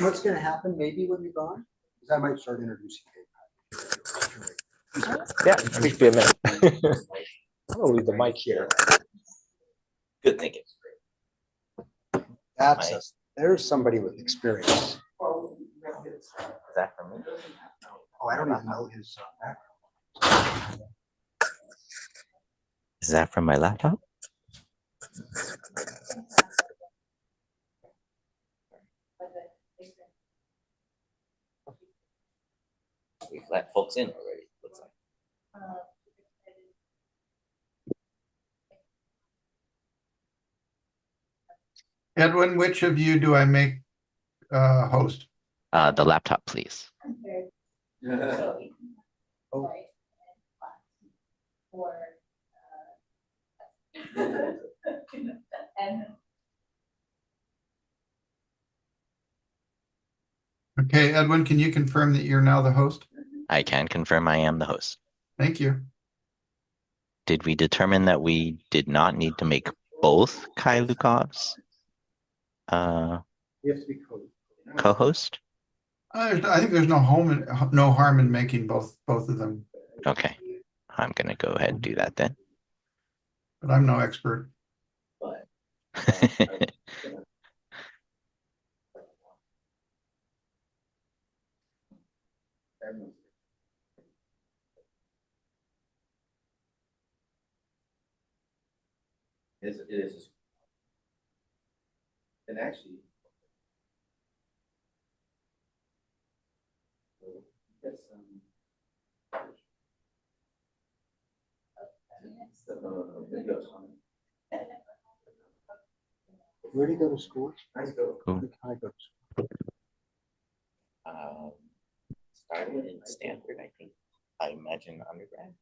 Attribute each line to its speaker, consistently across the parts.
Speaker 1: What's going to happen maybe when you're gone is I might start introducing you.
Speaker 2: Yeah, please be a minute. I'm gonna leave the mic here.
Speaker 3: Good thinking.
Speaker 1: There's somebody with experience.
Speaker 3: Is that for me?
Speaker 1: Oh, I don't even know his background.
Speaker 3: Is that from my laptop? We've let folks in already, looks like.
Speaker 4: Edwin, which of you do I make host?
Speaker 3: The laptop, please.
Speaker 1: Oh.
Speaker 4: Okay, Edwin, can you confirm that you're now the host?
Speaker 3: I can confirm I am the host.
Speaker 4: Thank you.
Speaker 3: Did we determine that we did not need to make both Kai Lukoffs
Speaker 1: You have to be
Speaker 3: co-host?
Speaker 4: I think there's no harm in making both of them,
Speaker 3: Okay, I'm gonna go ahead and do that then.
Speaker 4: but I'm no expert.
Speaker 5: It is. And actually, that's
Speaker 1: Where do you go to school?
Speaker 5: I go.
Speaker 3: Cool.
Speaker 1: I go to school.
Speaker 3: Started in Stanford, I think. I imagine undergrad.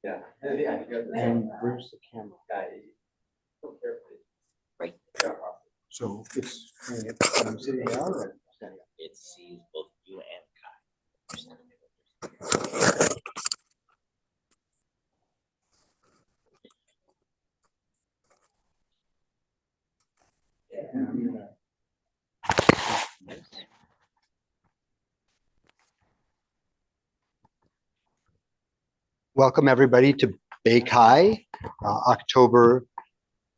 Speaker 5: Yeah.
Speaker 1: And where's the camera?
Speaker 3: Right.
Speaker 1: So it's I'm sitting down or standing up?
Speaker 3: It sees both you and Kai.
Speaker 1: And I'm gonna welcome everybody to Bay Kai, October.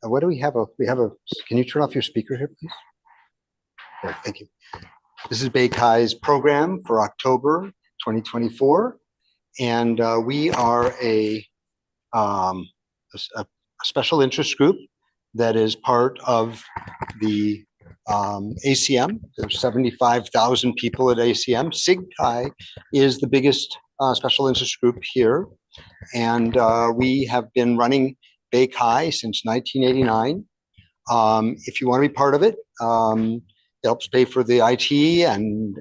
Speaker 1: What do we have? Can you turn off your speaker here, please? There, thank you. This is Bay Kai's program for October 2024. And we are a special interest group that is part of the ACM. There's 75,000 people at ACM. SIG Kai is the biggest special interest group here. And we have been running Bay Kai since 1989. If you want to be part of it, it helps pay for the IT and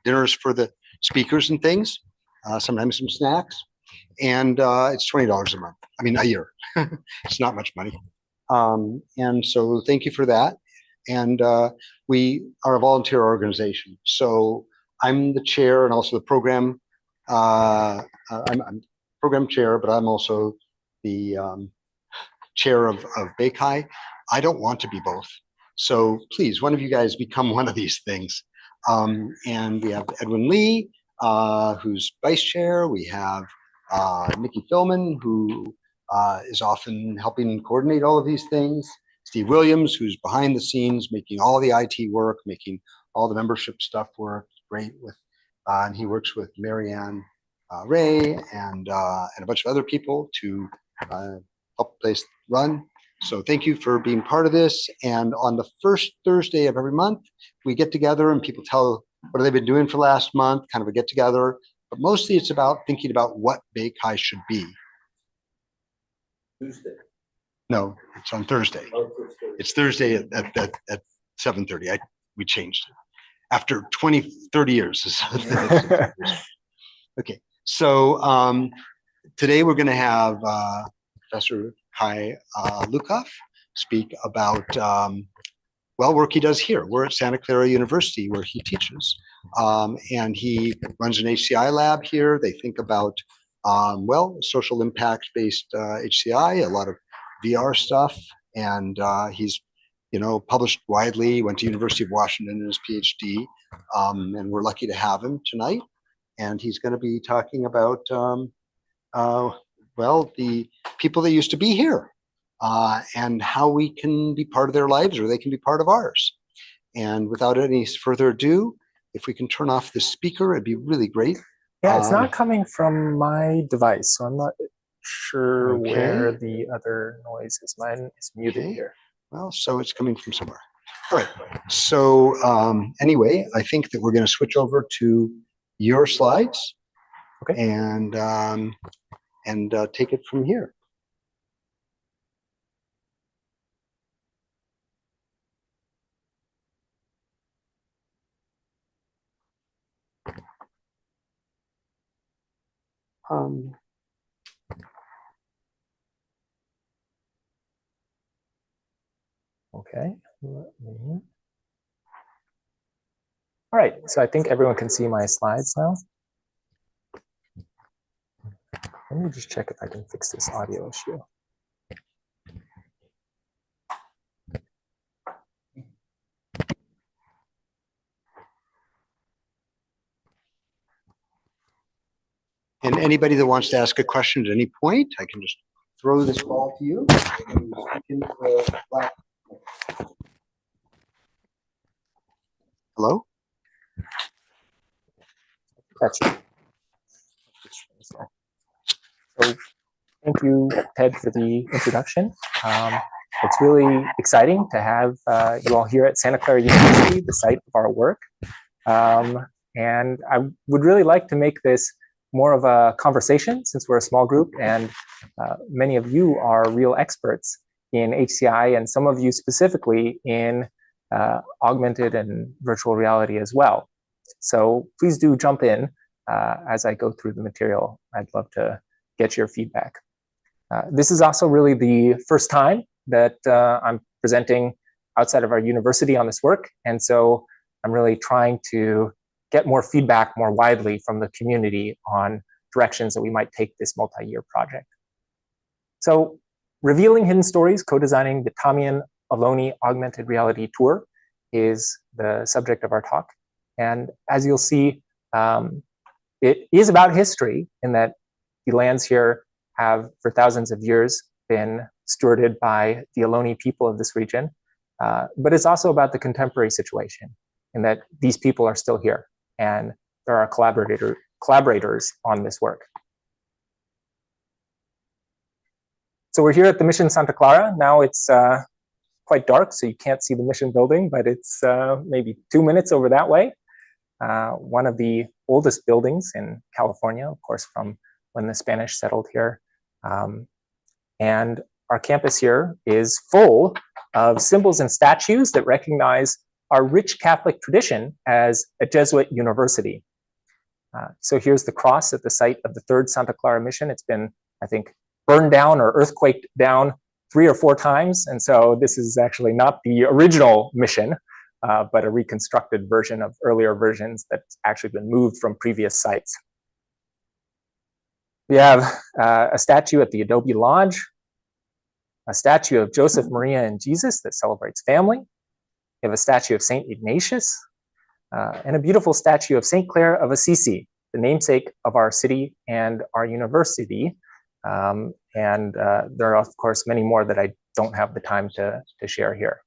Speaker 1: dinners for the speakers and things, sometimes some snacks. And it's $20 a month. I mean, a year. It's not much money. And so thank you for that. And we are a volunteer organization. So I'm the chair and also the program. I'm program chair, but I'm also the chair of Bay Kai. I don't want to be both. So please, one of you guys become one of these things. And we have Edwin Lee, who's vice chair. We have Nikki Philman, who is often helping coordinate all of these things. Steve Williams, who's behind the scenes, making all the IT work, making all the membership stuff work. Great with, and he works with Marianne Ray and a bunch of other people to help the place run. So thank you for being part of this. And on the first Thursday of every month, we get together and people tell what they've been doing for last month, kind of a get together. But mostly it's about thinking about what Bay Kai should be.
Speaker 5: Tuesday.
Speaker 1: No, it's on Thursday. It's Thursday at 7:30. We changed it. After 30 years. Okay, so today we're going to have Professor Kai Lukoff speak about work he does here. We're at Santa Clara University where he teaches, and he runs an HCI lab here. They think about social impact based HCI, a lot of VR stuff, and he's published widely. Went to University of Washington in his PhD, and we're lucky to have him tonight. And he's going to be talking about the people that used to be here, and how we can be part of their lives or they can be part of ours. And without any further ado, if we can turn off the speaker, it'd be really great.
Speaker 2: Yeah, it's not coming from my device, so I'm not sure where the other noise is. Mine is muted here.
Speaker 1: Well, so it's coming from somewhere. All right. So anyway, I think that we're going to switch over to your slides, and take it from here.
Speaker 2: Okay. All right. So I think everyone can see my slides now. Let me just check if I can fix this audio issue.
Speaker 1: And anybody that wants to ask a question at any point, I can just throw this ball to you. Hello?
Speaker 2: Gotcha. So thank you, Ted, for the introduction. It's really exciting to have you all here at Santa Clara University, the site of our work. And I would really like to make this more of a conversation since we're a small group, and many of you are real experts in HCI, and some of you specifically in augmented and virtual reality as well. So please do jump in as I go through the material. I'd love to get your feedback. This is also really the first time that I'm presenting outside of our university on this work, and so I'm really trying to get more feedback more widely from the community on directions that we might take this multi-year project. So, Revealing Hidden Stories, co-designing the Thámien Ohlone Augmented Reality Tour is the subject of our talk. And as you'll see, it is about history in that the lands here have, for thousands of years, been stewarded by the Ohlone people of this region. But it's also about the contemporary situation in that these people are still here, and there are collaborators on this work. So we're here at the Mission Santa Clara. Now it's quite dark, so you can't see the mission building, but it's maybe 2 minutes over that way. One of the oldest buildings in California, of course, from when the Spanish settled here. And our campus here is full of symbols and statues that recognize our rich Catholic tradition as a Jesuit university. So here's the cross at the site of the third Santa Clara mission. It's been, I think, burned down or earthquaked down 3 or 4 times. And so this is actually not the original mission, but a reconstructed version of earlier versions that's actually been moved from previous sites. We have a statue at the Adobe Lodge, a statue of Joseph, Maria, and Jesus that celebrates family. We have a statue of St. Ignatius, and a beautiful statue of St. Clare of Assisi, the namesake of our city and our university. And there are, of course, many more that I don't have the time to share here.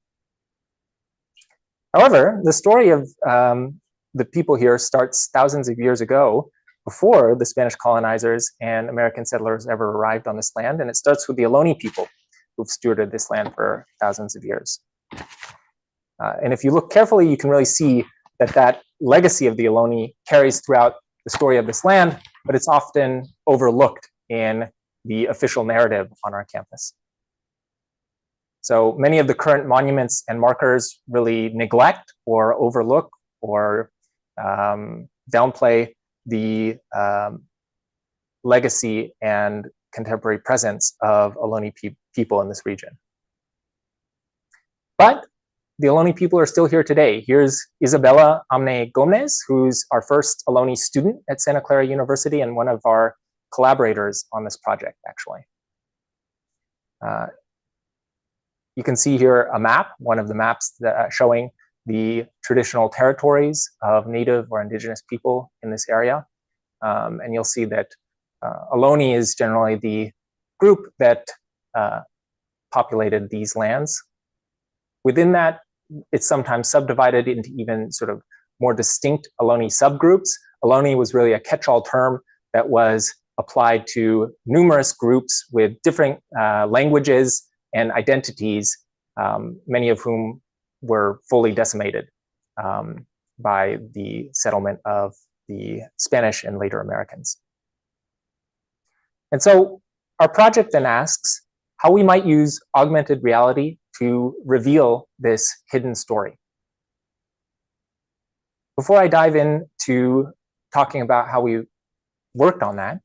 Speaker 2: However, the story of the people here starts thousands of years ago, before the Spanish colonizers and American settlers ever arrived on this land, and it starts with the Ohlone people who've stewarded this land for thousands of years. And if you look carefully, you can really see that that legacy of the Ohlone carries throughout the story of this land, but it's often overlooked in the official narrative on our campus. So many of the current monuments and markers really neglect or overlook or downplay the legacy and contemporary presence of Ohlone people in this region. But the Ohlone people are still here today. Here's Isabella Amne Gomez, who's our first Ohlone student at Santa Clara University and one of our collaborators on this project, actually. You can see here a map, one of the maps that showing the traditional territories of Native or Indigenous people in this area. And you'll see that Ohlone is generally the group that populated these lands. Within that, it's sometimes subdivided into even sort of more distinct Ohlone subgroups. Ohlone was really a catch-all term that was applied to numerous groups with different languages and identities, many of whom were fully decimated by the settlement of the Spanish and later Americans. And so our project then asks how we might use augmented reality to reveal this hidden story. Before I dive into talking about how we worked on that,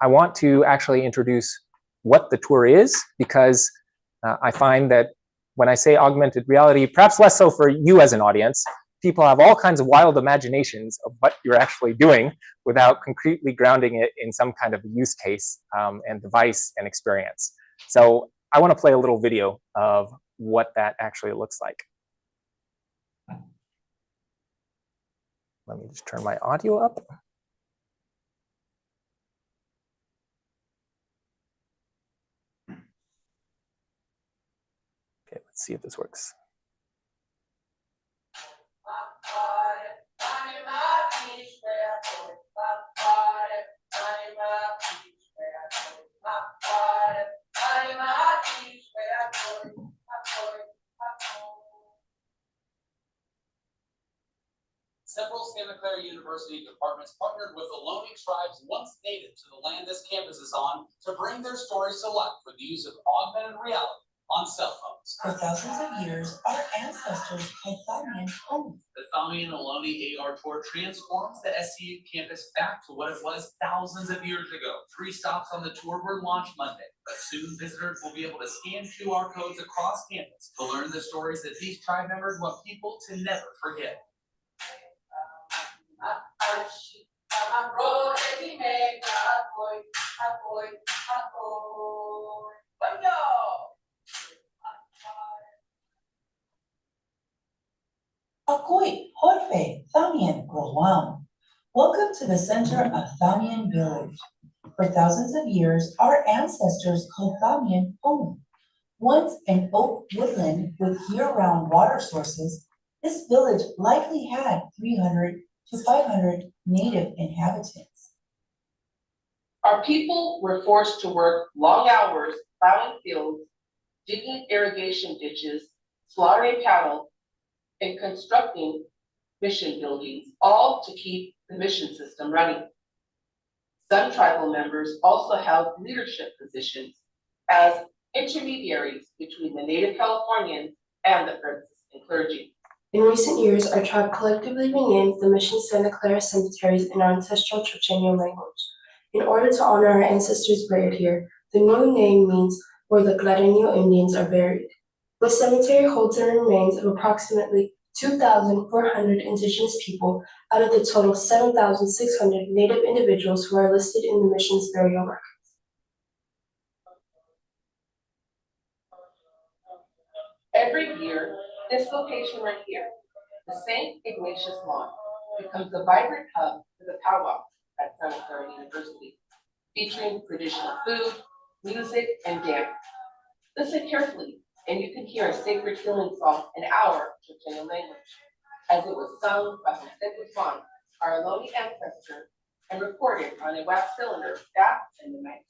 Speaker 2: I want to actually introduce what the tour is, because I find that when I say augmented reality, perhaps less so for you as an audience, people have all kinds of wild imaginations of what you're actually doing without concretely grounding it in some kind of use case and device and experience. So I want to play a little video of what that actually looks like. Let me just turn my audio up. Okay, let's see if this works.
Speaker 6: Several Santa Clara University departments partnered with Ohlone tribes once native to the land this campus is on to bring their stories to life with the use of augmented reality on cell phones.
Speaker 7: For thousands of years, our ancestors called Thámien home.
Speaker 6: The Thámien Ohlone AR tour transforms the SCU campus back to what it was thousands of years ago. 3 stops on the tour were launched Monday, but soon visitors will be able to scan QR codes across campus to learn the stories that these tribe members want people to never forget.
Speaker 7: Akoi, Horfe, Thámien Ohlone. Welcome to the center of Thámien village. For thousands of years, our ancestors called Thámien home. Once an oak woodland with year-round water sources, this village likely had 300 to 500 native inhabitants.
Speaker 8: Our people were forced to work long hours plowing fields, digging irrigation ditches, slaughtering cattle, and constructing mission buildings, all to keep the mission system running. Some tribal members also held leadership positions as intermediaries between the Native Californians and the Franciscan clergy.
Speaker 9: In recent years, our tribe collectively renamed the Mission Santa Clara cemeteries in our ancestral Chochenyo language. In order to honor our ancestors buried here, the new name means where the Glareño Indians are buried. The cemetery holds the remains of approximately 2,400 indigenous people out of the total 7,600 Native individuals who are listed in the mission's burial record.
Speaker 8: Every year, this location right here, the St. Ignatius Lawn, becomes a vibrant hub for the powwow at Santa Clara University, featuring traditional food, music, and dance. Listen carefully, and you can hear a sacred healing song in our Chochenyo language, as it was sung by Jose Guzman, our Ohlone ancestor, and recorded on a wax cylinder back in the 1930s.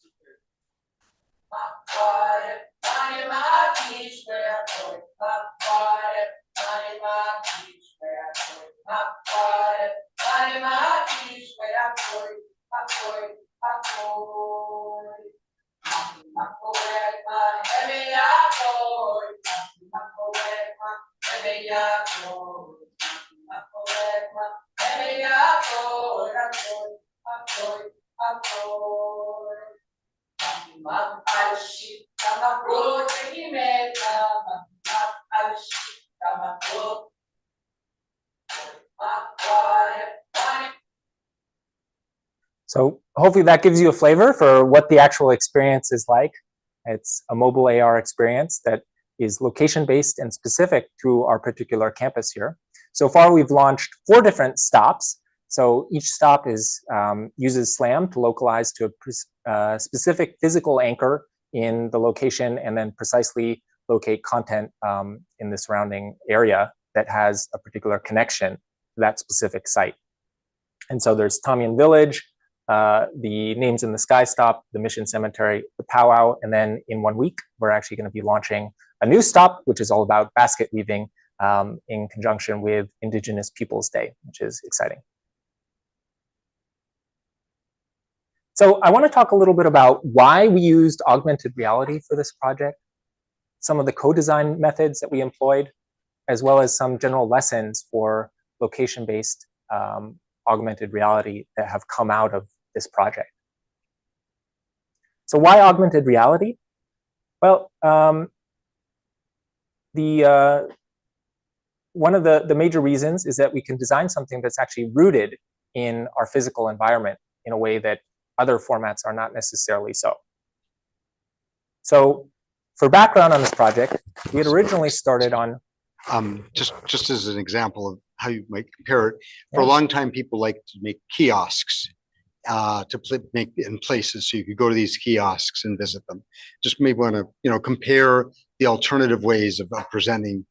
Speaker 2: So hopefully that gives you a flavor for what the actual experience is like. It's a mobile AR experience that is location-based and specific to our particular campus here. So far, we've launched 4 different stops. So each stop is uses SLAM to localize to a specific physical anchor in the location and then precisely locate content in the surrounding area that has a particular connection to that specific site. And so there's Thámien Village, the Names in the Sky stop, the Mission Cemetery, the powwow, and then in 1 week, we're actually going to be launching a new stop, which is all about basket weaving in conjunction with Indigenous Peoples Day, which is exciting. So I want to talk a little bit about why we used augmented reality for this project, some of the co-design methods that we employed, as well as some general lessons for location-based augmented reality that have come out of this project. So why augmented reality? Well, one of the major reasons is that we can design something that's actually rooted in our physical environment in a way that other formats are not necessarily so. So for background on this project, we had originally started on...
Speaker 1: just as an example of how you might compare it, for a long time, people like to make kiosks make in places, so you could go to these kiosks and visit them. Just maybe want to, compare the alternative ways of presenting.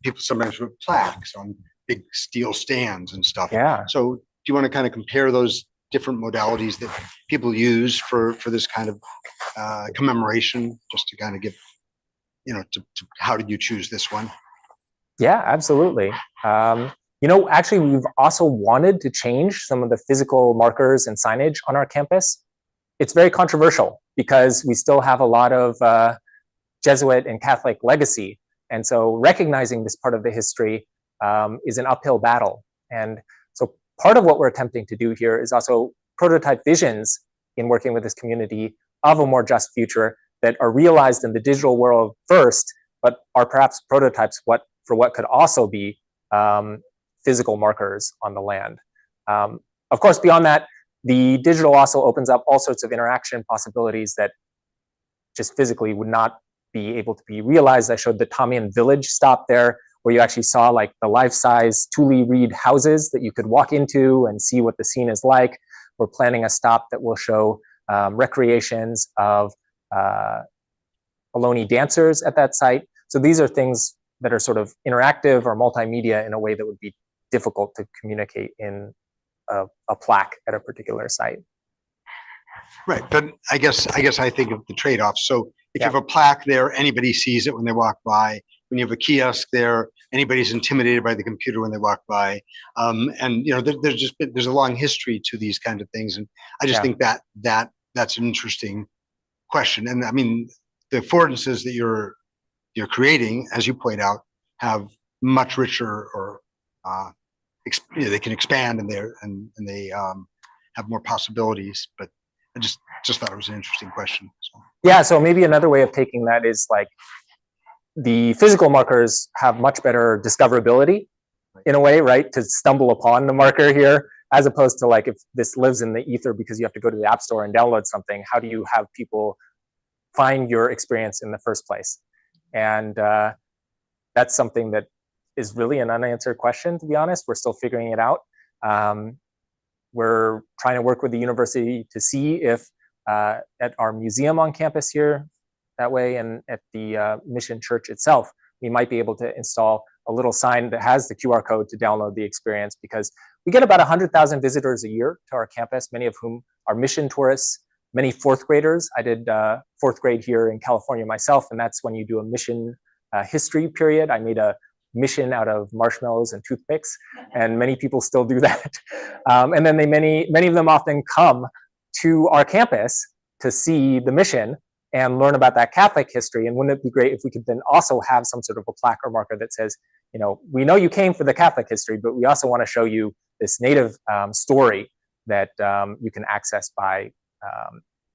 Speaker 1: People sometimes put plaques on big steel stands and stuff.
Speaker 2: Yeah.
Speaker 1: So do you want to kind of compare those different modalities that people use for this kind of commemoration, just to kind of give, how did you choose this one?
Speaker 2: Yeah, absolutely. Actually, we've also wanted to change some of the physical markers and signage on our campus. It's very controversial because we still have a lot of Jesuit and Catholic legacy. And so recognizing this part of the history is an uphill battle. And so part of what we're attempting to do here is also prototype visions in working with this community of a more just future that are realized in the digital world first, but are perhaps prototypes for what could also be physical markers on the land. Of course, beyond that, the digital also opens up all sorts of interaction possibilities that just physically would not be able to be realized. I showed the Thámien Village stop there, where you actually saw like the life-size Thule reed houses that you could walk into and see what the scene is like. We're planning a stop that will show recreations of Ohlone dancers at that site. So these are things that are sort of interactive or multimedia in a way that would be difficult to communicate in a plaque at a particular site.
Speaker 1: Right, but I guess I think of the trade-offs. So if you have a plaque there, anybody sees it when they walk by. When you have a kiosk there, anybody's intimidated by the computer when they walk by. There's a long history to these kind of things, and I just think that's an interesting question. And I mean, the affordances that you're creating, as you point out, have much richer or they can expand and they have more possibilities. But I just thought it was an interesting question. So. Yeah.
Speaker 2: So maybe another way of taking that is like the physical markers have much better discoverability in a way, right? To stumble upon the marker here, as opposed to like if this lives in the ether because you have to go to the App Store and download something. How do you have people find your experience in the first place? And that's something that is really an unanswered question, to be honest. We're still figuring it out. We're trying to work with the university to see if at our museum on campus here, that way, and at the Mission Church itself, we might be able to install a little sign that has the QR code to download the experience, because we get about 100,000 visitors a year to our campus, many of whom are mission tourists, many fourth graders. I did fourth grade here in California myself, and that's when you do a mission history period. I made a mission out of marshmallows and toothpicks, and many people still do that. And then many of them often come to our campus to see the mission and learn about that Catholic history. And wouldn't it be great if we could then also have some sort of a plaque or marker that says, you know, we know you came for the Catholic history, but we also want to show you this Native story that you can access by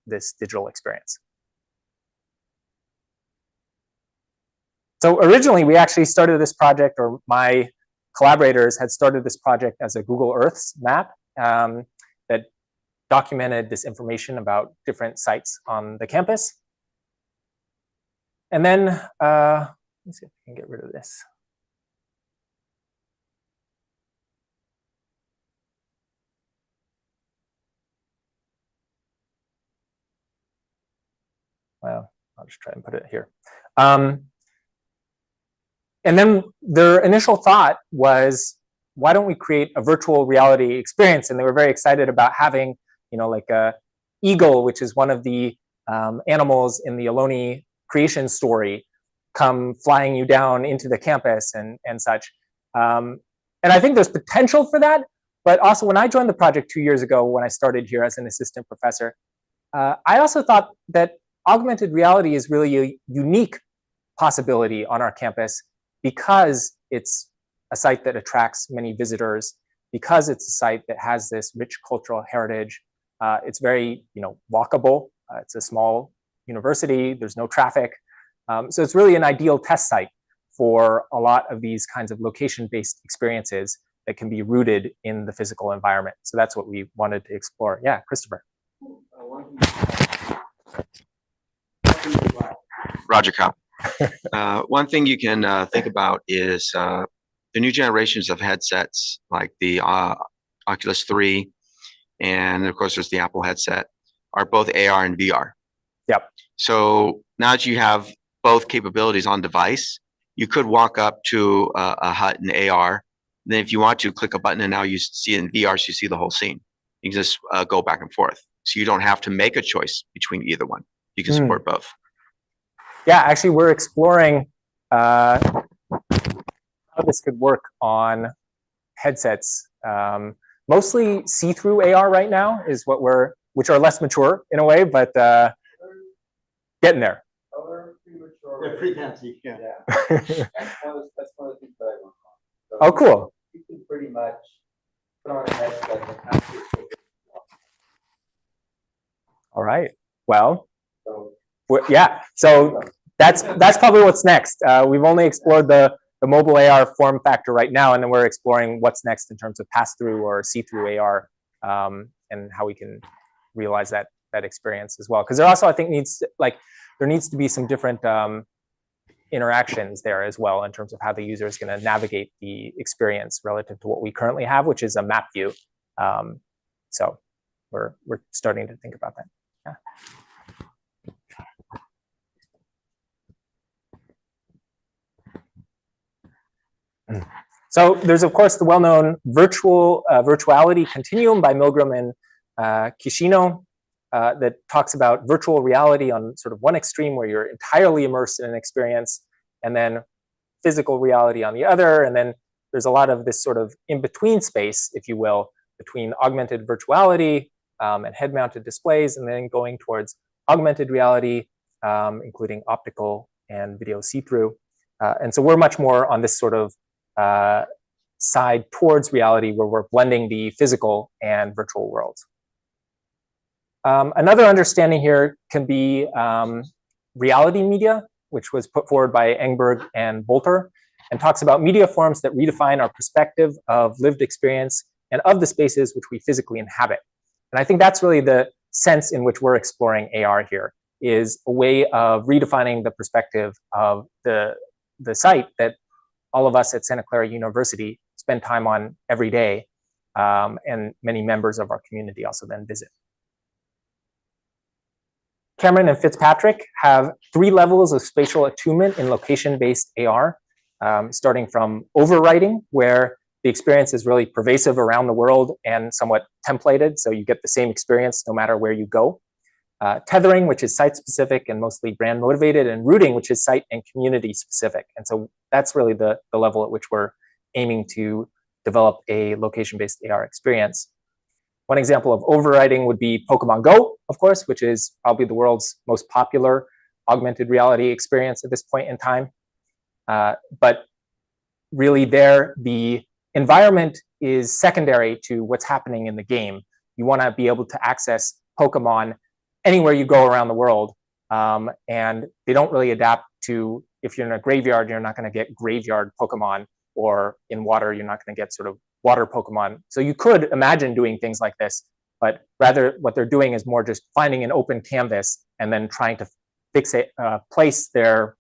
Speaker 2: this digital experience. So originally, we actually started this project, or my collaborators had started this project as a Google Earths map that documented this information about different sites on the campus. And then, let me see if I can get rid of this. Well, I'll just try and put it here. And then their initial thought was, why don't we create a virtual reality experience? And they were very excited about having, you know, like a eagle, which is one of the animals in the Ohlone creation story, come flying you down into the campus and such. And I think there's potential for that. But also, when I joined the project 2 years ago, when I started here as an assistant professor, I also thought that augmented reality is really a unique possibility on our campus, because it's a site that attracts many visitors, because it's a site that has this rich cultural heritage. It's very, you know, walkable. It's a small university. There's no traffic. So it's really an ideal test site for a lot of these kinds of location-based experiences that can be rooted in the physical environment. So that's what we wanted to explore. Yeah, Christopher.
Speaker 10: Roger Cop. One thing you can think about is the new generations of headsets, like the Oculus 3, and of course there's the Apple headset, are both AR and VR.
Speaker 2: Yep.
Speaker 10: So now that you have both capabilities on device, you could walk up to a hut in AR. Then if you want to, click a button and now you see it in VR, so you see the whole scene. You can just go back and forth. So you don't have to make a choice between either one. You can support both.
Speaker 2: Yeah, actually, we're exploring how this could work on headsets. Mostly see-through AR right now is what which are less mature in a way, but getting there.
Speaker 1: Yeah, pre-fancy, yeah.
Speaker 5: That's one of the things that I work on. So
Speaker 2: Oh, cool.
Speaker 5: you can pretty much put on a headset and actually
Speaker 2: All right. Well,
Speaker 5: so
Speaker 2: yeah. So that's probably what's next. We've only explored the mobile AR form factor right now, and then we're exploring what's next in terms of pass-through or see-through AR, and how we can realize that experience as well. Because there also, I think, there needs to be some different interactions there as well in terms of how the user is going to navigate the experience relative to what we currently have, which is a map view. So we're starting to think about that. Yeah. So there's, of course, the well-known virtuality continuum by Milgram and Kishino that talks about virtual reality on sort of one extreme, where you're entirely immersed in an experience, and then physical reality on the other. And then there's a lot of this sort of in-between space, if you will, between augmented virtuality and head-mounted displays, and then going towards augmented reality, including optical and video see-through. And so we're much more on this sort of side towards reality, where we're blending the physical and virtual worlds. Another understanding here can be reality media, which was put forward by Engberg and Bolter, and talks about media forms that redefine our perspective of lived experience and of the spaces which we physically inhabit. And I think that's really the sense in which we're exploring AR here, is a way of redefining the perspective of the site that all of us at Santa Clara University spend time on every day, and many members of our community also then visit. Cameron and Fitzpatrick have 3 levels of spatial attunement in location-based AR, starting from overwriting, where the experience is really pervasive around the world and somewhat templated, so you get the same experience no matter where you go. Tethering, which is site-specific and mostly brand-motivated, and rooting, which is site and community-specific. And so that's really the level at which we're aiming to develop a location-based AR experience. One example of overriding would be Pokemon Go, of course, which is probably the world's most popular augmented reality experience at this point in time. But really there, the environment is secondary to what's happening in the game. You want to be able to access Pokemon anywhere you go around the world. And they don't really adapt to, if you're in a graveyard, you're not going to get graveyard Pokemon, or in water, you're not going to get sort of water Pokemon. So you could imagine doing things like this, but rather what they're doing is more just finding an open canvas and then trying to place their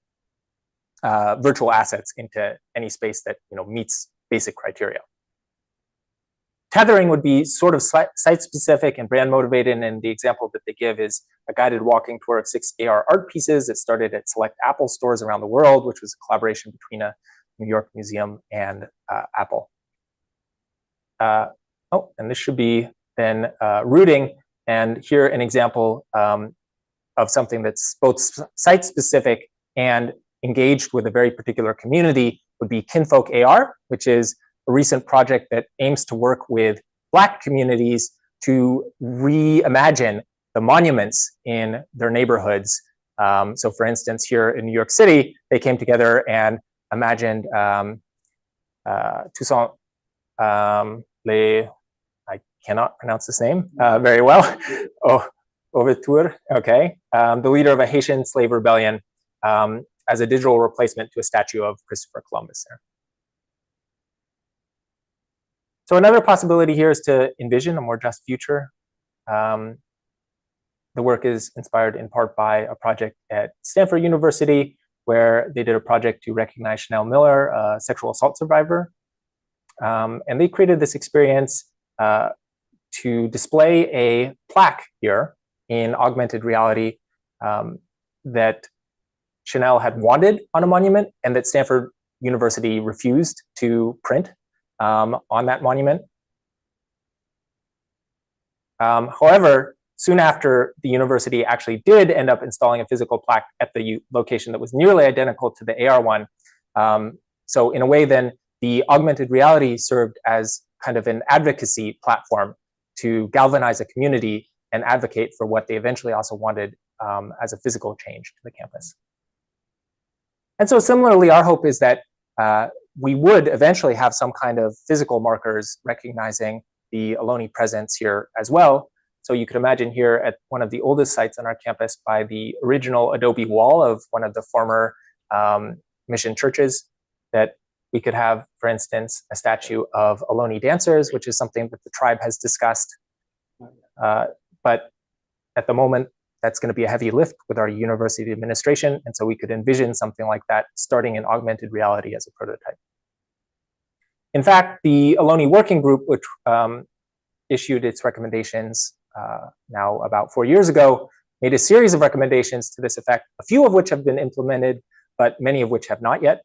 Speaker 2: virtual assets into any space that meets basic criteria. Tethering would be sort of site-specific and brand-motivated, and the example that they give is a guided walking tour of 6 AR art pieces that started at select Apple stores around the world, which was a collaboration between a New York museum and Apple. And this should be then rooting, and here an example of something that's both site-specific and engaged with a very particular community would be Kinfolk AR, which is a recent project that aims to work with Black communities to reimagine the monuments in their neighborhoods. So for instance, here in New York City, they came together and imagined Toussaint, I cannot pronounce his name very well, Overture, okay, the leader of a Haitian slave rebellion, as a digital replacement to a statue of Christopher Columbus there. So another possibility here is to envision a more just future. The work is inspired in part by a project at Stanford University, where they did a project to recognize Chanel Miller, a sexual assault survivor. And they created this experience to display a plaque here in augmented reality that Chanel had wanted on a monument and that Stanford University refused to print on that monument. However, soon after, the university actually did end up installing a physical plaque at the location that was nearly identical to the AR one. So in a way, then, the augmented reality served as kind of an advocacy platform to galvanize a community and advocate for what they eventually also wanted as a physical change to the campus. And so similarly, our hope is that we would eventually have some kind of physical markers recognizing the Ohlone presence here as well. So you could imagine here at one of the oldest sites on our campus by the original adobe wall of one of the former mission churches, that we could have, for instance, a statue of Ohlone dancers, which is something that the tribe has discussed. But at the moment, that's going to be a heavy lift with our university administration. And so we could envision something like that starting in augmented reality as a prototype. In fact, the Ohlone Working Group, which issued its recommendations now about 4 years ago, made a series of recommendations to this effect, a few of which have been implemented, but many of which have not yet.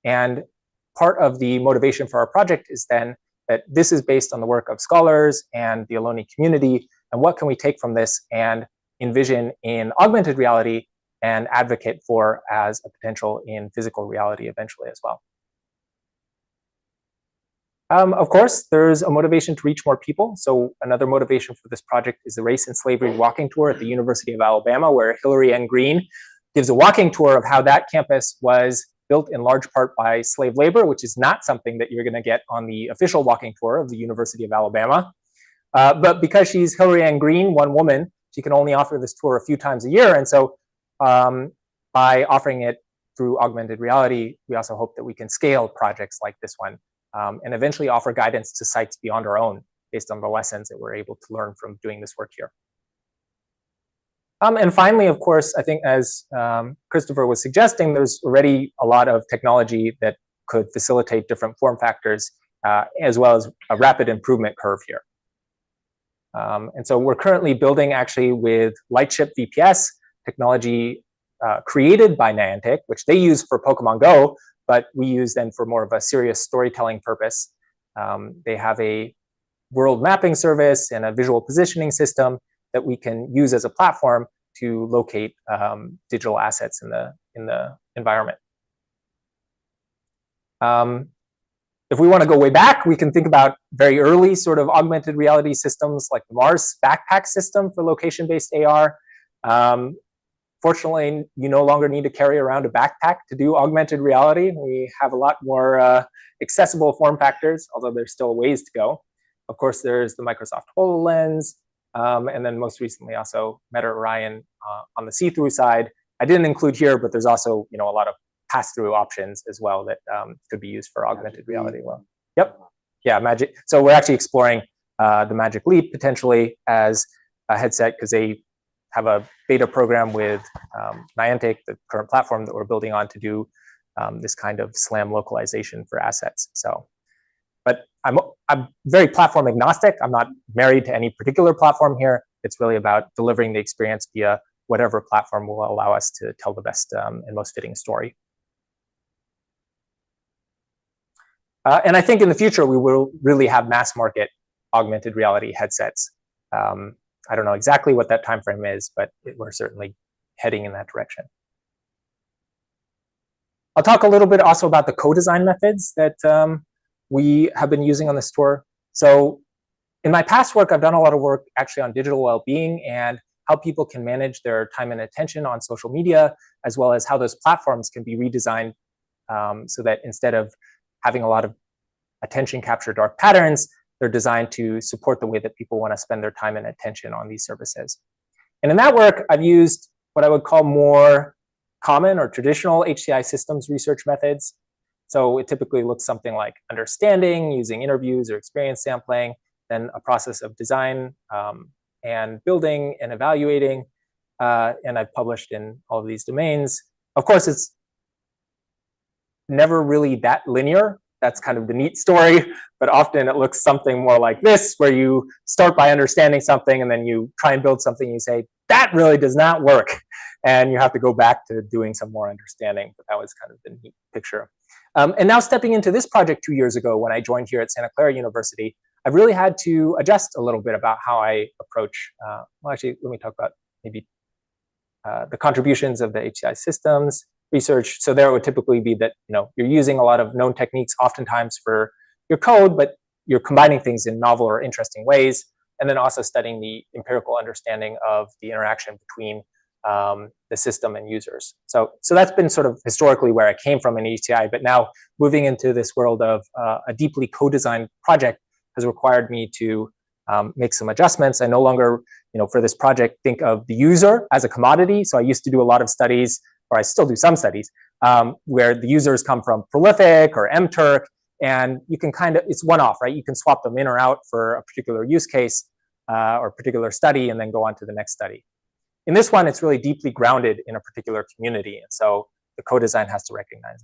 Speaker 2: And part of the motivation for our project is then that this is based on the work of scholars and the Ohlone community, and what can we take from this and envision in augmented reality and advocate for as a potential in physical reality eventually as well. Of course, there's a motivation to reach more people. So another motivation for this project is the Race and Slavery Walking Tour at the University of Alabama, where Hillary N. Green gives a walking tour of how that campus was built in large part by slave labor, which is not something that you're going to get on the official walking tour of the University of Alabama. But because she's Hillary Ann Green, one woman, she can only offer this tour a few times a year. And so by offering it through augmented reality, we also hope that we can scale projects like this one and eventually offer guidance to sites beyond our own based on the lessons that we're able to learn from doing this work here. And finally, of course, I think as Christopher was suggesting, there's already a lot of technology that could facilitate different form factors, as well as a rapid improvement curve here. And so we're currently building actually with Lightship VPS technology created by Niantic, which they use for Pokemon Go, but we use then for more of a serious storytelling purpose. They have a world mapping service and a visual positioning system that we can use as a platform to locate digital assets in the environment. If we want to go way back, we can think about very early sort of augmented reality systems like the Mars backpack system for location-based AR. Fortunately, you no longer need to carry around a backpack to do augmented reality. We have a lot more accessible form factors, although there's still a ways to go. Of course, there's the Microsoft HoloLens, and then most recently also Meta Orion on the see-through side. I didn't include here, but there's also a lot of pass-through options as well that could be used for augmented reality. Well, yep, yeah, Magic. So we're actually exploring the Magic Leap potentially as a headset because they have a beta program with Niantic, the current platform that we're building on to do this kind of SLAM localization for assets. So, but I'm very platform agnostic. I'm not married to any particular platform here. It's really about delivering the experience via whatever platform will allow us to tell the best and most fitting story. And I think in the future, we will really have mass market augmented reality headsets. I don't know exactly what that time frame is, but we're certainly heading in that direction. I'll talk a little bit also about the co-design methods that we have been using on this tour. So in my past work, I've done a lot of work actually on digital well-being and how people can manage their time and attention on social media, as well as how those platforms can be redesigned so that instead of having a lot of attention capture dark patterns, they're designed to support the way that people want to spend their time and attention on these services. And in that work, I've used what I would call more common or traditional HCI systems research methods. So it typically looks something like understanding, using interviews or experience sampling, then a process of design and building and evaluating. And I've published in all of these domains. Of course, it's never really that linear. That's kind of the neat story, but often it looks something more like this, where you start by understanding something and then you try and build something and you say, that really does not work. And you have to go back to doing some more understanding, but that was kind of the neat picture. And now stepping into this project 2 years ago, when I joined here at Santa Clara University, I've really had to adjust a little bit about how I approach, well, actually, let me talk about maybe the contributions of the HCI systems research. So there it would typically be that you're using a lot of known techniques oftentimes for your code, but you're combining things in novel or interesting ways, and then also studying the empirical understanding of the interaction between the system and users. So that's been sort of historically where I came from in HCI, but now moving into this world of a deeply co-designed project has required me to make some adjustments. I no longer, for this project, think of the user as a commodity. So I used to do a lot of studies, or I still do some studies, where the users come from Prolific or mTurk, and you can it's one-off, right? You can swap them in or out for a particular use case or particular study and then go on to the next study. In this one, it's really deeply grounded in a particular community, and so the co-design has to recognize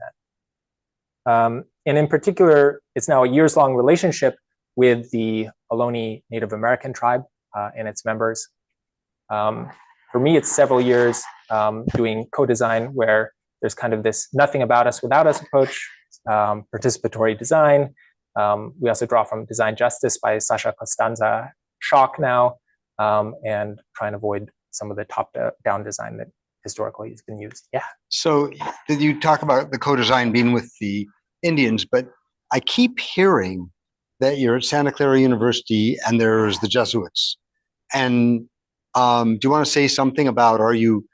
Speaker 2: that. And in particular, it's now a years-long relationship with the Ohlone Native American tribe and its members. For me, it's several years doing co-design where there's kind of this nothing about us without us approach, participatory design. We also draw from Design Justice by Sasha Costanza Schock now, and try and avoid some of the top-down design that historically has been used. Yeah.
Speaker 1: So did you talk about the co-design being with the Indians, but I keep hearing that you're at Santa Clara University and there's the Jesuits. And do you want to say something about, are you,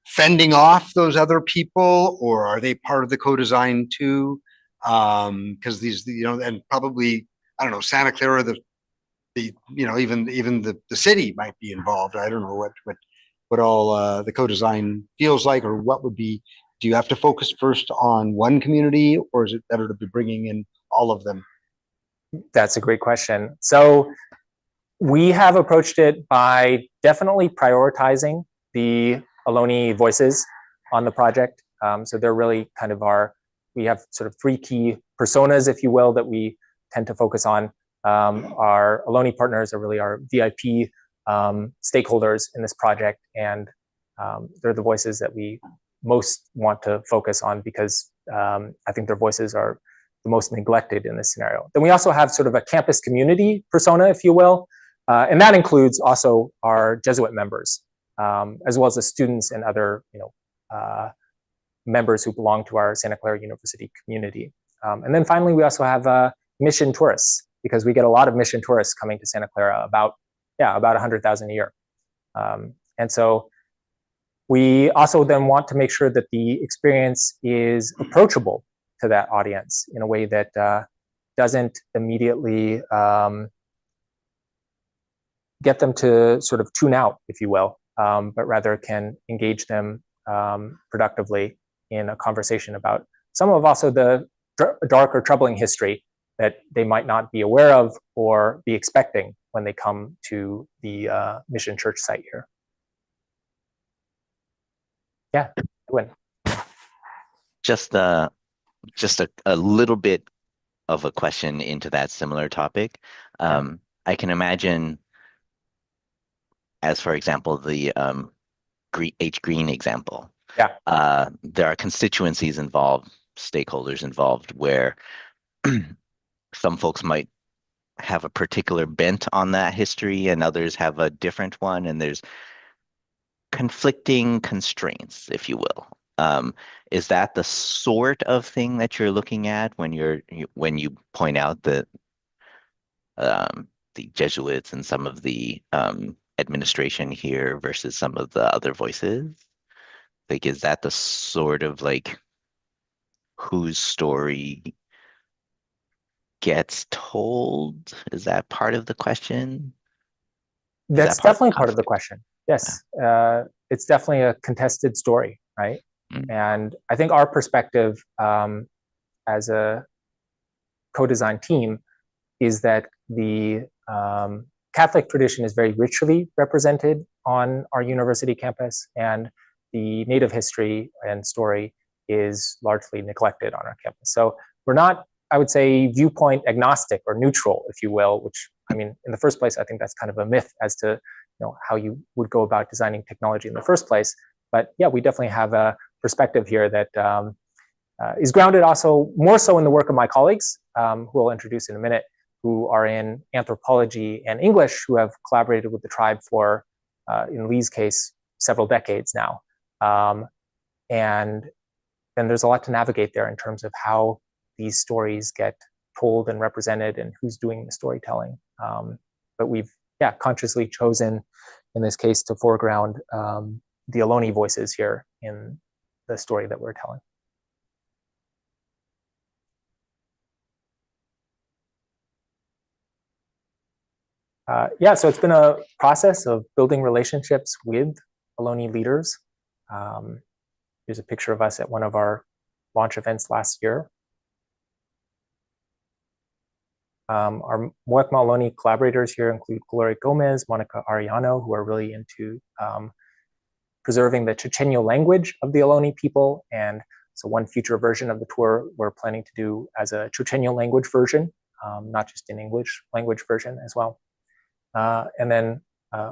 Speaker 1: fending off those other people, or are they part of the co-design too? Because these, and probably, I don't know, Santa Clara, even the city might be involved. I don't know what all the co-design feels like, or what would be. Do you have to focus first on one community, or is it better to be bringing in all of them?
Speaker 2: That's a great question. So we have approached it by definitely prioritizing the Ohlone voices on the project. So they're really kind of we have sort of three key personas, if you will, that we tend to focus on. Our Ohlone partners are really our VIP stakeholders in this project, and they're the voices that we most want to focus on because I think their voices are the most neglected in this scenario. Then we also have sort of a campus community persona, if you will, and that includes also our Jesuit members, as well as the students and other members who belong to our Santa Clara University community. And then finally, we also have mission tourists, because we get a lot of mission tourists coming to Santa Clara, about 100,000 a year. And so we also then want to make sure that the experience is approachable to that audience in a way that doesn't immediately get them to sort of tune out, if you will, but rather can engage them productively in a conversation about some of also the dark or troubling history that they might not be aware of or be expecting when they come to the Mission Church site here. Yeah, Edwin.
Speaker 3: Just a little bit of a question into that similar topic. I can imagine, as for example, the H Green example.
Speaker 2: Yeah.
Speaker 3: There are constituencies involved, stakeholders involved, where some folks might have a particular bent on that history and others have a different one, and there's conflicting constraints, if you will. Is that the sort of thing that you're looking at when you point out that the Jesuits and some of the administration here versus some of the other voices? Like, is that the sort of like whose story gets told? Is that part of the question?
Speaker 2: That's definitely part of the question. Yes, it's definitely a contested story, right? And I think our perspective as a co-design team is that the Catholic tradition is very richly represented on our university campus, and the Native history and story is largely neglected on our campus. So we're not, I would say, viewpoint agnostic or neutral, if you will, which, I mean, in the first place, I think that's kind of a myth as to how you would go about designing technology in the first place. But yeah, we definitely have a perspective here that is grounded also more so in the work of my colleagues, who I'll introduce in a minute, who are in anthropology and English, who have collaborated with the tribe for, in Lee's case, several decades now. And then there's a lot to navigate there in terms of how these stories get told and represented and who's doing the storytelling. But we've, consciously chosen, in this case, to foreground the Ohlone voices here in the story that we're telling. So it's been a process of building relationships with Ohlone leaders. Here's a picture of us at one of our launch events last year. Our Muwekma Ohlone collaborators here include Gloria Gomez, Monica Arellano, who are really into preserving the Chochenyo language of the Ohlone people. And so one future version of the tour we're planning to do as a Chochenyo language version, not just an English language version as well. And then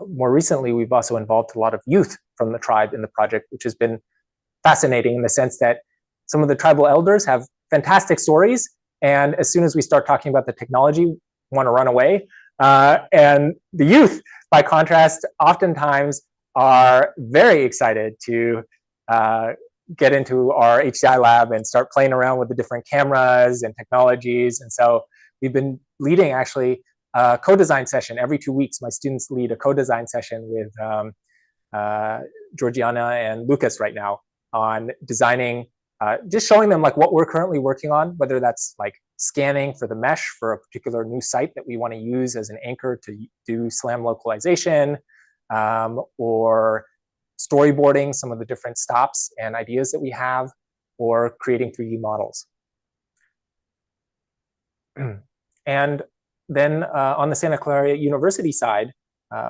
Speaker 2: more recently, we've also involved a lot of youth from the tribe in the project, which has been fascinating in the sense that some of the tribal elders have fantastic stories. And as soon as we start talking about the technology, want to run away. And the youth, by contrast, oftentimes are very excited to get into our HCI lab and start playing around with the different cameras and technologies. And so we've been leading actually a co-design session every 2 weeks. My students lead a co-design session with Georgiana and Lucas right now on designing, just showing them like what we're currently working on, whether that's like scanning for the mesh for a particular new site that we want to use as an anchor to do SLAM localization, or storyboarding some of the different stops and ideas that we have, or creating 3D models. And then on the Santa Clara University side,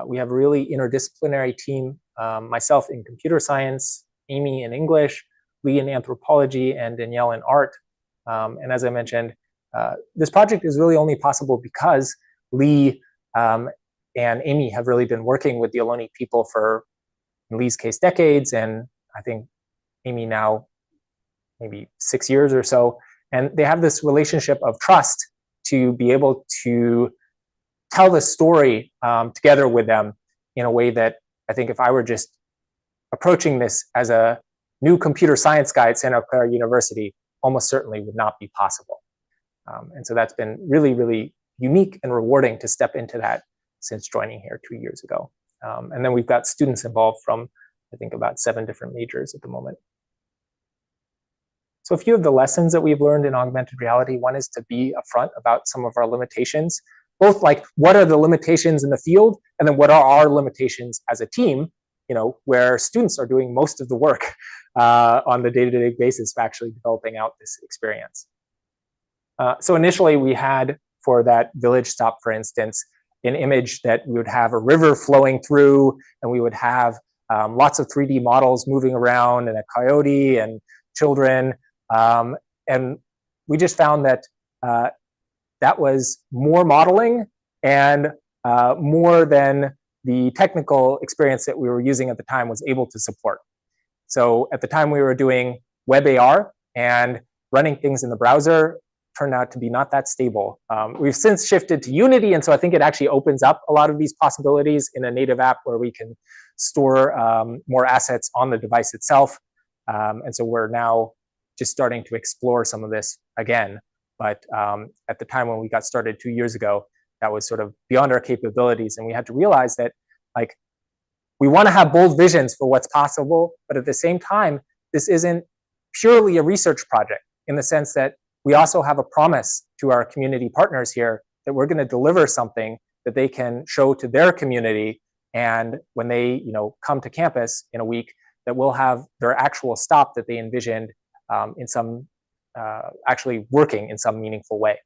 Speaker 2: we have a really interdisciplinary team, myself in computer science, Amy in English, Lee in anthropology, and Danielle in art. And as I mentioned, this project is really only possible because Lee and Amy have really been working with the Ohlone people for, in Lee's case, decades, and I think Amy now maybe 6 years or so. And they have this relationship of trust to be able to tell the story together with them in a way that I think if I were just approaching this as a new computer science guy at Santa Clara University, almost certainly would not be possible. And so that's been really, really unique and rewarding to step into that since joining here 2 years ago. And then we've got students involved from, I think, about 7 different majors at the moment. So a few of the lessons that we've learned in augmented reality, one is to be upfront about some of our limitations, both like what are the limitations in the field, and then what are our limitations as a team, where students are doing most of the work on the day-to-day basis of actually developing out this experience. So initially we had, for that village stop, for instance, an image that we would have a river flowing through, and we would have lots of 3D models moving around, and a coyote and children. And we just found that that was more modeling and more than the technical experience that we were using at the time was able to support. So at the time we were doing web AR, and running things in the browser turned out to be not that stable. We've since shifted to Unity, and so I think it actually opens up a lot of these possibilities in a native app where we can store more assets on the device itself. And so we're now just starting to explore some of this again. But at the time when we got started 2 years ago, that was sort of beyond our capabilities. And we had to realize that, like, we want to have bold visions for what's possible, but at the same time, this isn't purely a research project, in the sense that we also have a promise to our community partners here that we're going to deliver something that they can show to their community. And when they, come to campus in a week, that we'll have their actual stop that they envisioned in some, actually working in some meaningful way.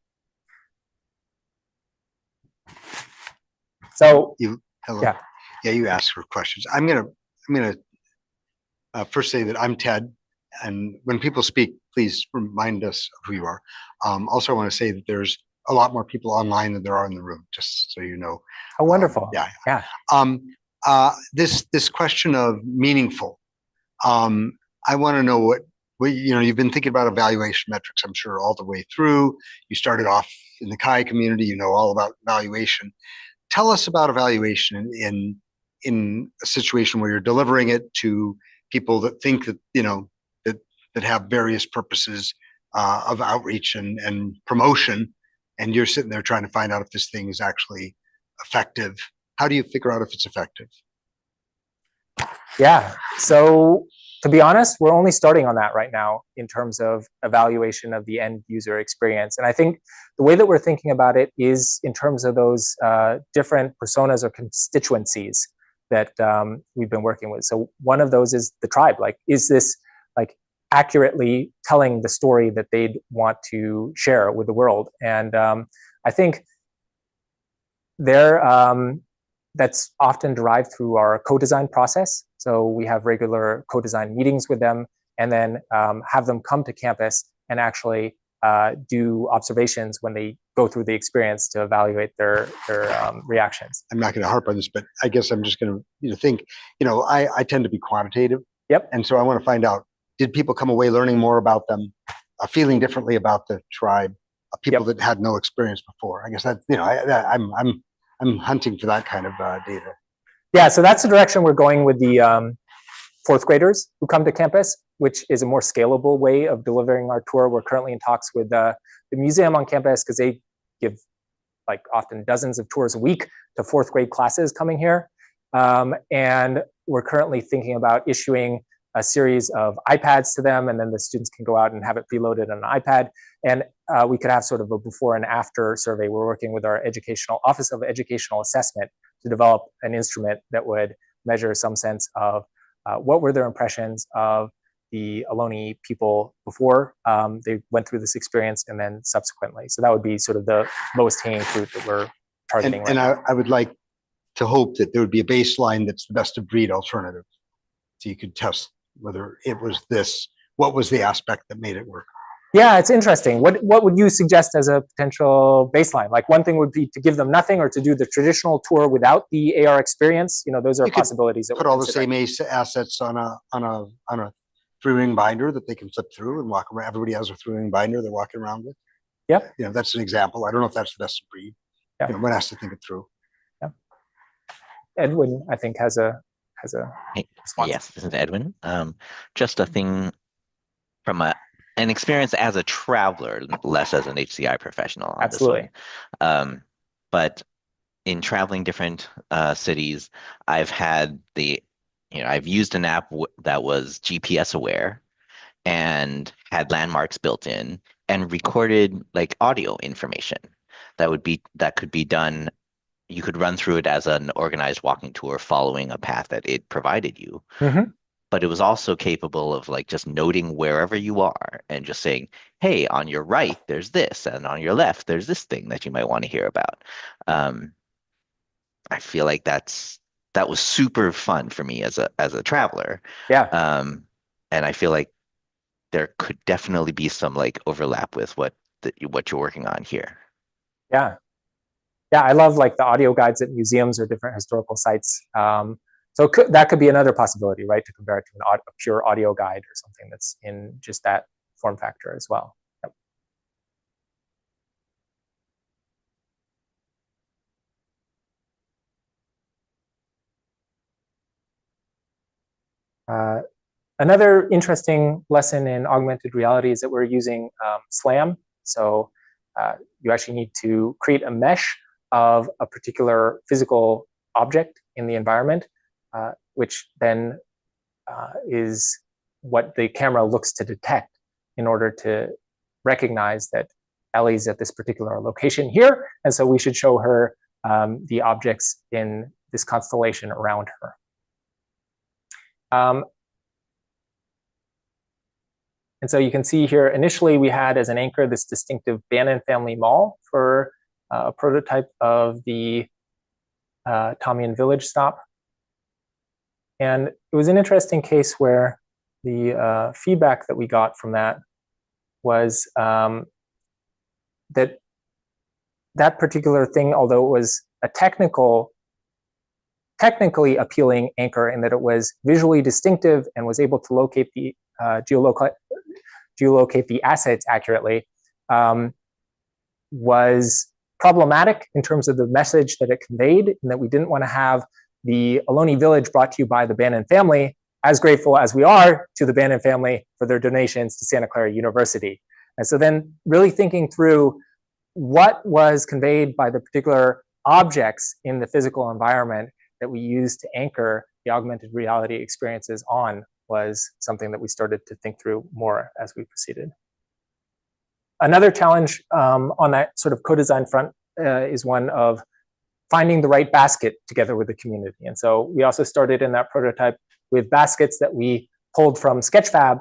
Speaker 2: So
Speaker 1: Hello.
Speaker 2: Yeah.
Speaker 1: Yeah, you asked for questions. I'm gonna first say that I'm Ted, and when people speak, please remind us of who you are. Also, I want to say that there's a lot more people online than there are in the room, just so you know.
Speaker 2: Oh, wonderful.
Speaker 1: Yeah. This question of meaningful. I want to know what you've been thinking about evaluation metrics, I'm sure, all the way through. You started off in the Chi community, all about evaluation. Tell us about evaluation in a situation where you're delivering it to people that think that, that have various purposes of outreach and promotion, and you're sitting there trying to find out if this thing is actually effective. How do you figure out if it's effective?
Speaker 2: Yeah, so to be honest, we're only starting on that right now in terms of evaluation of the end user experience. And I think the way that we're thinking about it is in terms of those different personas or constituencies that we've been working with. So one of those is the tribe. Like, is this accurately telling the story that they'd want to share with the world? And I think that's often derived through our co-design process. So we have regular co-design meetings with them, and then have them come to campus and actually do observations when they go through the experience to evaluate their reactions.
Speaker 1: I'm not going to harp on this, but I guess I'm just going to think, I tend to be quantitative.
Speaker 2: Yep.
Speaker 1: And so I want to find out, did people come away learning more about them, feeling differently about the tribe, people that had no experience before? I guess that, I'm hunting for that kind of data.
Speaker 2: Yeah, so that's the direction we're going with the fourth graders who come to campus, which is a more scalable way of delivering our tour. We're currently in talks with the museum on campus, because they give often dozens of tours a week to fourth grade classes coming here. And we're currently thinking about issuing a series of iPads to them, and then the students can go out and have it preloaded on an iPad. And we could have sort of a before and after survey. We're working with our Office of Educational Assessment to develop an instrument that would measure some sense of what were their impressions of the Ohlone people before they went through this experience, and then subsequently. So that would be sort of the lowest hanging fruit that we're targeting.
Speaker 1: And I would like to hope that there would be a baseline that's the best of breed alternative, so you could test whether it was what was the aspect that made it work.
Speaker 2: Yeah, it's interesting. What would you suggest as a potential baseline? Like, one thing would be to give them nothing, or to do the traditional tour without the AR experience. Those are possibilities that
Speaker 1: put all the same assets on a 3-ring binder that they can flip through and walk around. Everybody has a 3-ring binder they're walking around with.
Speaker 2: Yeah.
Speaker 1: That's an example. I don't know if that's the best of breed.
Speaker 2: Yeah.
Speaker 1: One has to think it through.
Speaker 2: Yeah. Edwin, I think, has a response.
Speaker 3: Yes, this is Edwin. Just a thing from a an experience as a traveler, less as an HCI professional on
Speaker 2: Absolutely.
Speaker 3: this one. But in traveling different cities, I've had I've used an app that was GPS aware and had landmarks built in and recorded like audio information that could be done. You could run through it as an organized walking tour following a path that it provided you.
Speaker 2: Mm-hmm.
Speaker 3: But it was also capable of like just noting wherever you are and just saying, hey, on your right, there's this, and on your left, there's this thing that you might want to hear about. I feel like that was super fun for me as a traveler.
Speaker 2: Yeah.
Speaker 3: And I feel like there could definitely be some like overlap with what you're working on here.
Speaker 2: Yeah. Yeah, I love like the audio guides at museums or different historical sites. So that could be another possibility, right? To compare it to a pure audio guide or something that's in just that form factor as well. Yep. Another interesting lesson in augmented reality is that we're using SLAM. So you actually need to create a mesh of a particular physical object in the environment, which then is what the camera looks to detect in order to recognize that Ellie's at this particular location here, and so we should show her the objects in this constellation around her. And so you can see here, initially we had as an anchor this distinctive Bannon family mall for a prototype of the Thámien village stop. And it was an interesting case where the feedback that we got from that was that particular thing, although it was a technically appealing anchor in that it was visually distinctive and was able to locate the geolocate the assets accurately, was problematic in terms of the message that it conveyed, and that we didn't want to have the Ohlone village brought to you by the Bannon family, as grateful as we are to the Bannon family for their donations to Santa Clara University. And so then really thinking through what was conveyed by the particular objects in the physical environment that we use to anchor the augmented reality experiences on was something that we started to think through more as we proceeded. Another challenge on that sort of co-design front is one of finding the right basket together with the community. And so we also started in that prototype with baskets that we pulled from Sketchfab,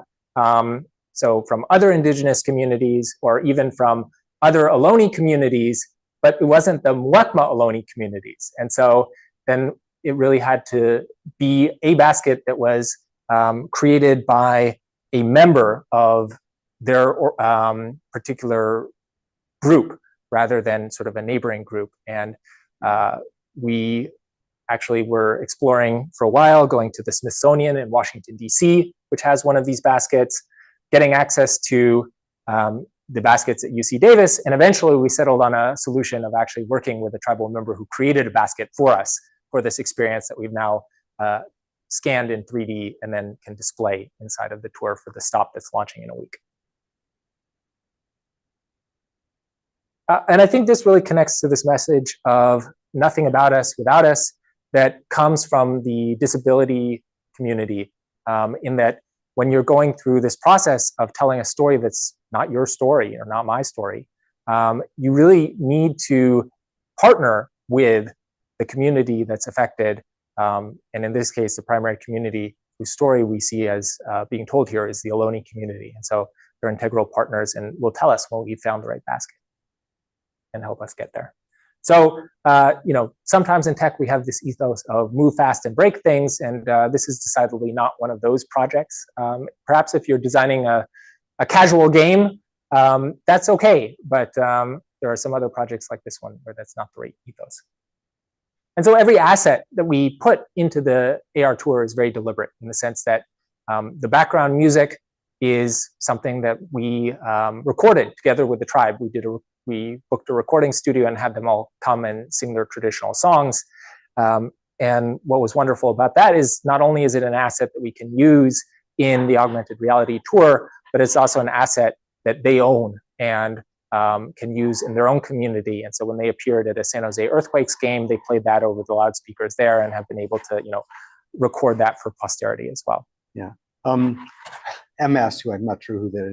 Speaker 2: so from other indigenous communities or even from other Ohlone communities, but it wasn't the Muwekma Ohlone communities. And so then it really had to be a basket that was created by a member of their particular group rather than sort of a neighboring group. And we actually were exploring for a while, going to the Smithsonian in Washington, DC, which has one of these baskets, getting access to the baskets at UC Davis. And eventually we settled on a solution of actually working with a tribal member who created a basket for us for this experience that we've now scanned in 3D and then can display inside of the tour for the stop that's launching in a week. And I think this really connects to this message of nothing about us without us that comes from the disability community, in that when you're going through this process of telling a story that's not your story or not my story, you really need to partner with the community that's affected. And in this case, the primary community whose story we see as being told here is the Ohlone community. And so they're integral partners and will tell us when we've found the right basket and help us get there. So, sometimes in tech, we have this ethos of move fast and break things. And this is decidedly not one of those projects. Perhaps if you're designing a casual game, that's okay. But there are some other projects like this one where that's not the right ethos. And so every asset that we put into the AR tour is very deliberate in the sense that the background music is something that we recorded together with the tribe. We booked a recording studio and had them all come and sing their traditional songs. And what was wonderful about that is not only is it an asset that we can use in the augmented reality tour, but it's also an asset that they own and can use in their own community. And so when they appeared at a San Jose Earthquakes game, they played that over the loudspeakers there and have been able to, record that for posterity as well.
Speaker 1: Yeah. MS, who I'm not sure who that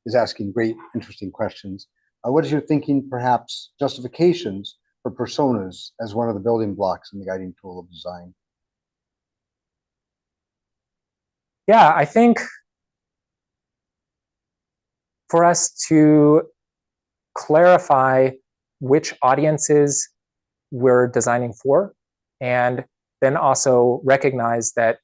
Speaker 1: is asking great, interesting questions. What is your thinking, perhaps, justifications for personas as one of the building blocks in the guiding tool of design?
Speaker 2: Yeah, I think for us to clarify which audiences we're designing for, and then also recognize that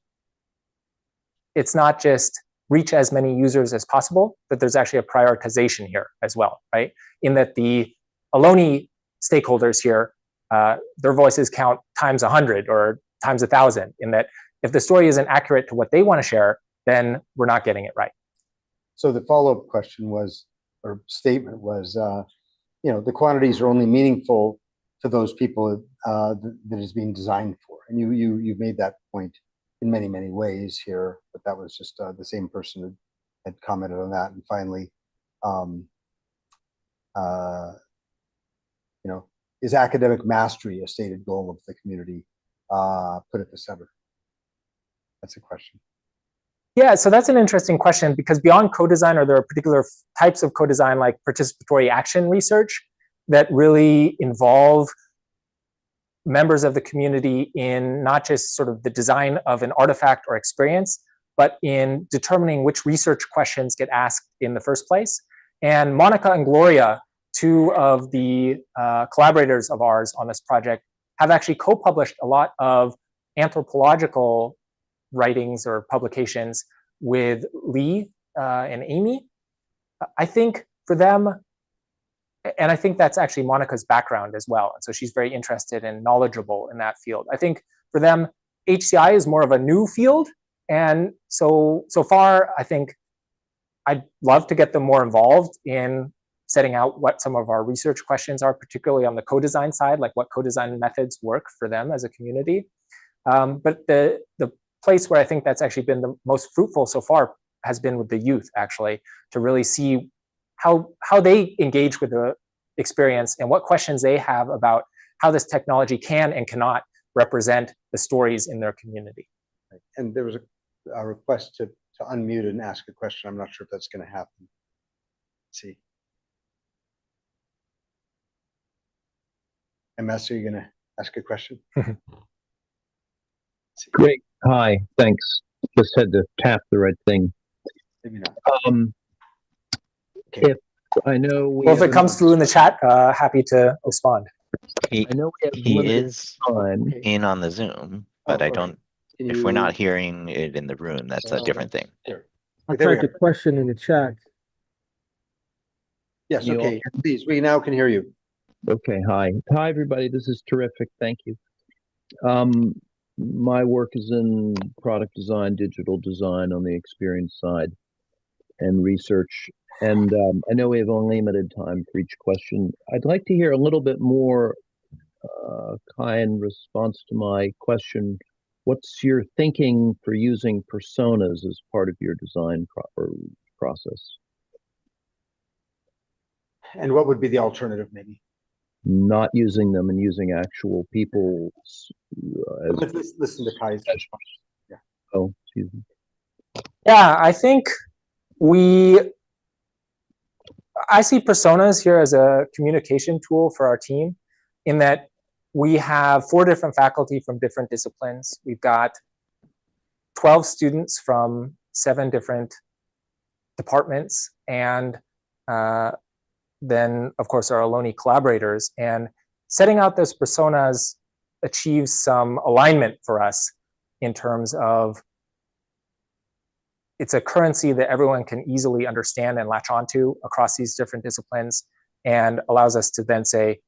Speaker 2: it's not just reach as many users as possible, but there's actually a prioritization here as well, right? In that the Ohlone stakeholders here, their voices count times 100 or times 1,000, in that if the story isn't accurate to what they want to share, then we're not getting it right.
Speaker 1: So the follow-up question was, or statement was, the quantities are only meaningful to those people that is being designed for. And you've made that point in many, many ways here, but that was just the same person had commented on that. And finally, is academic mastery a stated goal of the community put at the center? That's a question.
Speaker 2: Yeah, so that's an interesting question, because beyond co-design, are there particular types of co-design like participatory action research that really involve members of the community in not just sort of the design of an artifact or experience, but in determining which research questions get asked in the first place? And Monica and Gloria, two of the collaborators of ours on this project, have actually co-published a lot of anthropological writings or publications with Lee and Amy. I think for them, and I think that's actually Monica's background as well, and so she's very interested and knowledgeable in that field. I think for them, HCI is more of a new field, and so far, I think I'd love to get them more involved in setting out what some of our research questions are, particularly on the co-design side, like what co-design methods work for them as a community. But the place where I think that's actually been the most fruitful so far has been with the youth, actually, to really see how they engage with the experience and what questions they have about how this technology can and cannot represent the stories in their community.
Speaker 1: And there was a request to unmute and ask a question. I'm not sure if that's going to happen. Let's see. MS, are you going to ask a question?
Speaker 11: Great. Hi. Thanks. Just had to tap the right thing.
Speaker 1: Maybe not.
Speaker 11: If I know,
Speaker 2: Well, if it comes through in the chat, happy to respond.
Speaker 3: He
Speaker 11: I know we have
Speaker 3: he
Speaker 11: limited
Speaker 3: is
Speaker 11: time.
Speaker 3: in on the Zoom, but I don't. If we're not hearing it in the room, that's a different thing.
Speaker 1: Here.
Speaker 5: I
Speaker 1: There we
Speaker 5: typed a
Speaker 1: are.
Speaker 5: question in the chat.
Speaker 1: Yes,
Speaker 11: You all
Speaker 1: okay, please, we now can hear you.
Speaker 11: Okay. Hi. Hi, everybody. This is terrific. Thank you. My work is in product design, digital design on the experience side, and research. And I know we have only limited time for each question. I'd like to hear a little bit more kind response to my question. What's your thinking for using personas as part of your design process?
Speaker 1: And what would be the alternative, maybe?
Speaker 11: Not using them and using actual people.
Speaker 1: Let's listen to Kai's response. Yeah.
Speaker 11: Oh, excuse me.
Speaker 2: Yeah, I think I see personas here as a communication tool for our team, in that we have 4 different faculty from different disciplines. We've got 12 students from 7 different departments, and then, of course, our Ohlone collaborators. And setting out those personas achieves some alignment for us in terms of it's a currency that everyone can easily understand and latch onto across these different disciplines, and allows us to then say,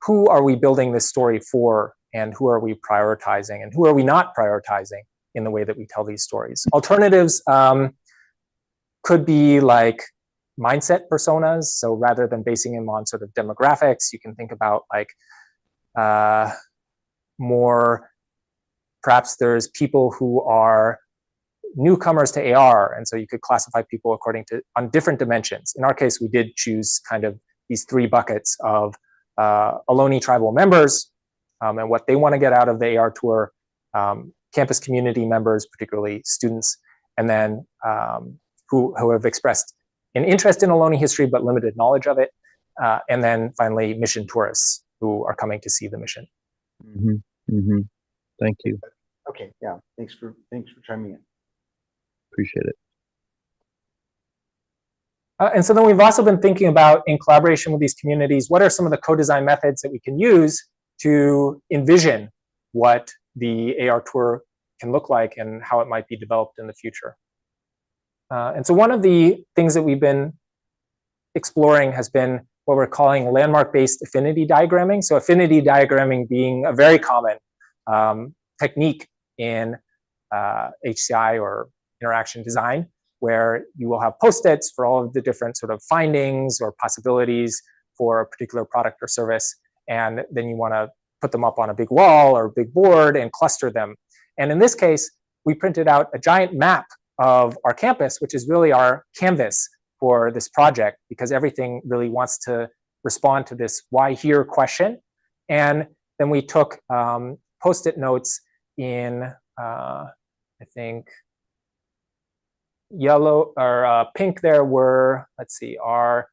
Speaker 2: who are we building this story for, and who are we prioritizing, and who are we not prioritizing in the way that we tell these stories? Alternatives could be like mindset personas. So rather than basing them on sort of demographics, you can think about like more, perhaps there's people who are newcomers to AR, and so you could classify people according to on different dimensions. In our case, we did choose kind of these three buckets of Ohlone tribal members and what they want to get out of the AR tour, campus community members, particularly students, and then who have expressed an interest in Ohlone history but limited knowledge of it, and then finally mission tourists who are coming to see the mission.
Speaker 11: Thank you.
Speaker 1: Okay, yeah, thanks for chiming in.
Speaker 11: Appreciate it.
Speaker 2: And so then we've also been thinking about, in collaboration with these communities, what are some of the co-design methods that we can use to envision what the AR tour can look like and how it might be developed in the future. And so one of the things that we've been exploring has been what we're calling landmark-based affinity diagramming. So affinity diagramming being a very common technique in HCI or interaction design, where you will have post-its for all of the different sort of findings or possibilities for a particular product or service. And then you want to put them up on a big wall or a big board and cluster them. And in this case, we printed out a giant map of our campus, which is really our canvas for this project, because everything really wants to respond to this why here question. And then we took post-it notes in, I think, yellow or pink there were, let's see, our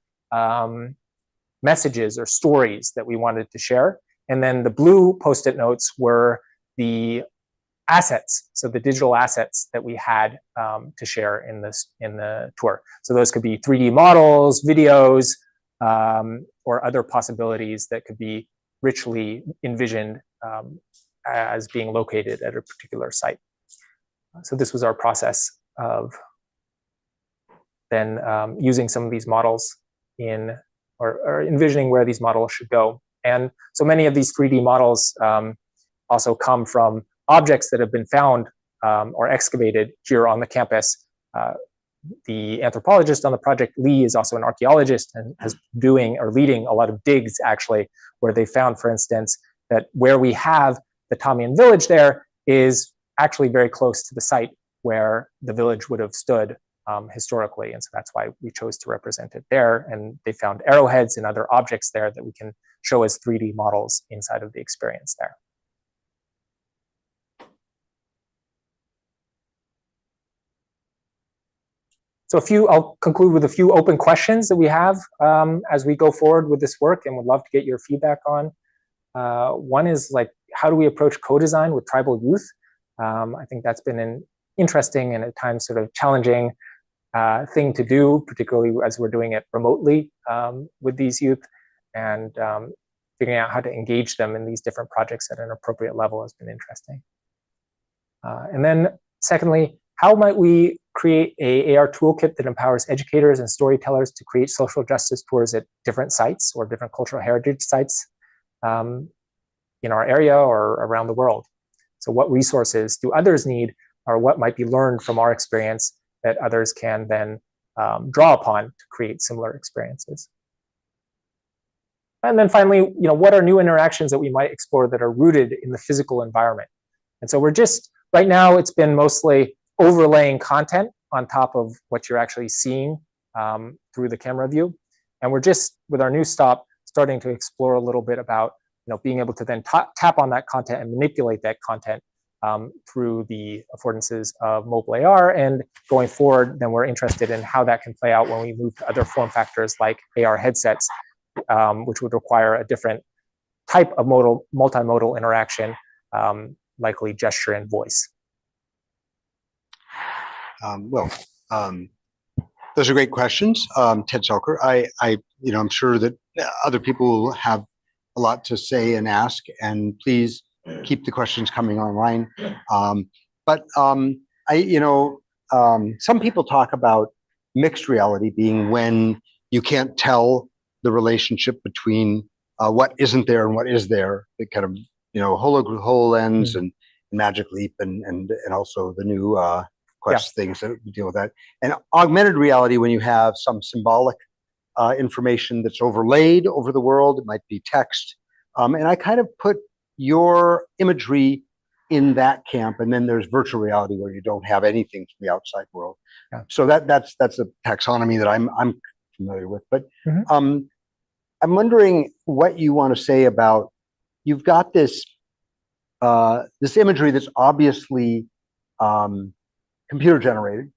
Speaker 2: messages or stories that we wanted to share. And then the blue post-it notes were the assets, so the digital assets that we had to share in the tour. So those could be 3D models, videos, or other possibilities that could be richly envisioned as being located at a particular site. So this was our process of then using some of these models in, or envisioning where these models should go. And so many of these 3D models also come from objects that have been found or excavated here on the campus. The anthropologist on the project, Lee, is also an archaeologist and has doing or leading a lot of digs, actually, where they found, for instance, that where we have the Thámien village there is actually very close to the site where the village would have stood historically. And so that's why we chose to represent it there. And they found arrowheads and other objects there that we can show as 3D models inside of the experience there. So I'll conclude with a few open questions that we have as we go forward with this work, and would love to get your feedback on. One is, like, how do we approach co-design with tribal youth? I think that's been an interesting and at times sort of challenging thing to do, particularly as we're doing it remotely with these youth, and figuring out how to engage them in these different projects at an appropriate level has been interesting. And then secondly, how might we create a AR toolkit that empowers educators and storytellers to create social justice tours at different sites or different cultural heritage sites in our area or around the world? So what resources do others need, or what might be learned from our experience that others can then draw upon to create similar experiences? And then finally, what are new interactions that we might explore that are rooted in the physical environment? And so we're just, right now, it's been mostly overlaying content on top of what you're actually seeing through the camera view. And we're just, with our new stop, starting to explore a little bit about being able to then tap on that content and manipulate that content through the affordances of mobile AR. And going forward, then we're interested in how that can play out when we move to other form factors like AR headsets, which would require a different type of multimodal interaction, likely gesture and voice.
Speaker 1: Those are great questions, Ted Selker. I'm sure that other people will have a lot to say and ask, and please keep the questions coming online. Some people talk about mixed reality being when you can't tell the relationship between what isn't there and what is there. The kind of HoloLens and Magic Leap and also the new Quest things that deal with that. And augmented reality, when you have some symbolic information that's overlaid over the world, it might be text. And I kind of put your imagery in that camp, and then there's virtual reality where you don't have anything from the outside world.
Speaker 2: Yeah.
Speaker 1: So that's a taxonomy that I'm familiar with. But I'm wondering what you want to say about, you've got this this imagery that's obviously computer generated,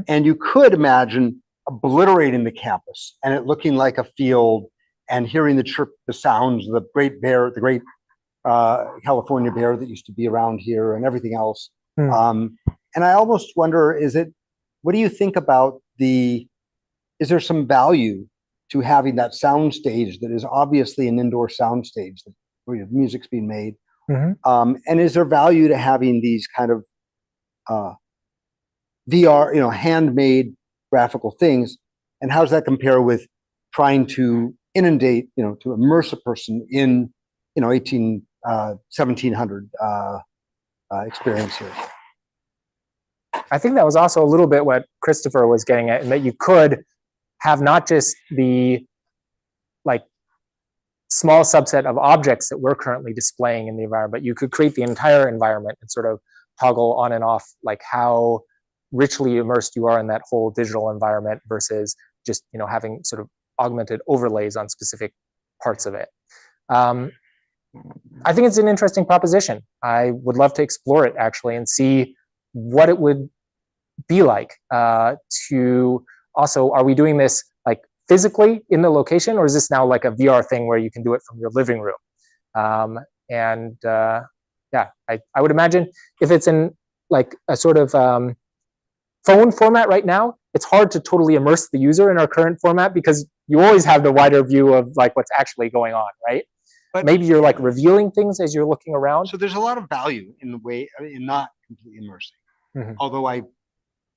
Speaker 1: and you could imagine obliterating the campus and it looking like a field, and hearing the sounds of the great bear, the great California bear that used to be around here, and everything else. And I almost wonder, what do you think about is there some value to having that sound stage that is obviously an indoor sound stage where music's being made? And is there value to having these kind of VR, handmade graphical things? And how does that compare with trying to inundate, to immerse a person in, 1700 experience here?
Speaker 2: I think that was also a little bit what Christopher was getting at, in that you could have not just the small subset of objects that we're currently displaying in the environment, but you could create the entire environment and sort of toggle on and off how richly immersed you are in that whole digital environment versus just having sort of augmented overlays on specific parts of it. I think it's an interesting proposition. I would love to explore it actually and see what it would be like to also, are we doing this physically in the location, or is this now like a VR thing where you can do it from your living room? Yeah, I would imagine if it's in a sort of phone format right now, it's hard to totally immerse the user in our current format because you always have the wider view of what's actually going on, right? But maybe you're revealing things as you're looking around.
Speaker 1: So there's a lot of value in the way, in not completely immersing. Although I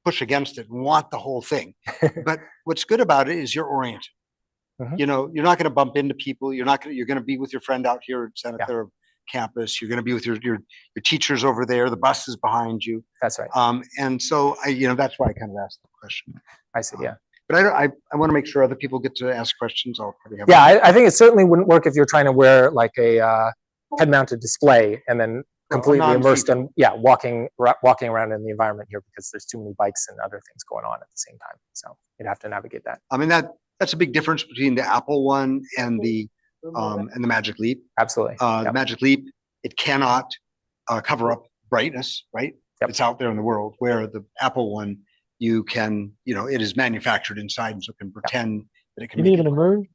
Speaker 1: push against it and want the whole thing. But what's good about it is you're oriented. You're not going to bump into people. You're going to be with your friend out here at Santa Clara campus. You're going to be with your teachers over there. The bus is behind you.
Speaker 2: That's right.
Speaker 1: And so that's why I kind of asked the question.
Speaker 2: I see. Yeah.
Speaker 1: But I want to make sure other people get to ask questions. I'll probably have.
Speaker 2: Yeah, I think it certainly wouldn't work if you're trying to wear a head-mounted display and then completely immersed and walking around in the environment here, because there's too many bikes and other things going on at the same time. So you'd have to navigate that.
Speaker 1: I mean, that's a big difference between the Apple one and the Magic Leap.
Speaker 2: Absolutely.
Speaker 1: The Magic Leap, it cannot cover up brightness, right? It's out there in the world, where the Apple one, you can, it is manufactured inside, so it can pretend that it can
Speaker 5: even emerge,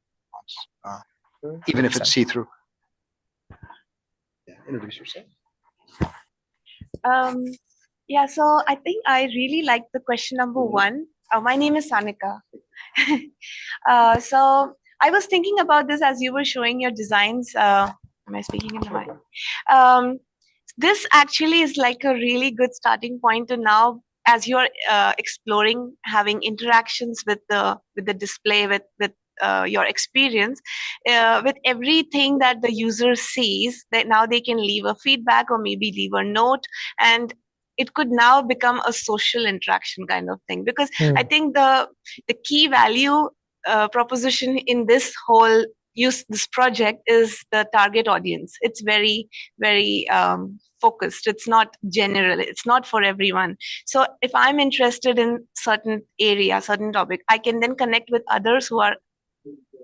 Speaker 1: even if it's see-through. Yeah, introduce yourself.
Speaker 12: Yeah, so I think I really like the question number one. My name is Sanika. So I was thinking about this as you were showing your designs. Am I speaking in the mic? This actually is like a really good starting point to now, as you're exploring having interactions with the display, with your experience, with everything that the user sees, that now they can leave a feedback or maybe leave a note, and it could now become a social interaction kind of thing. Because I think the key value proposition in this whole this project is the target audience. It's very, very focused. It's not general. It's not for everyone. So if I'm interested in certain area, certain topic, I can then connect with others who are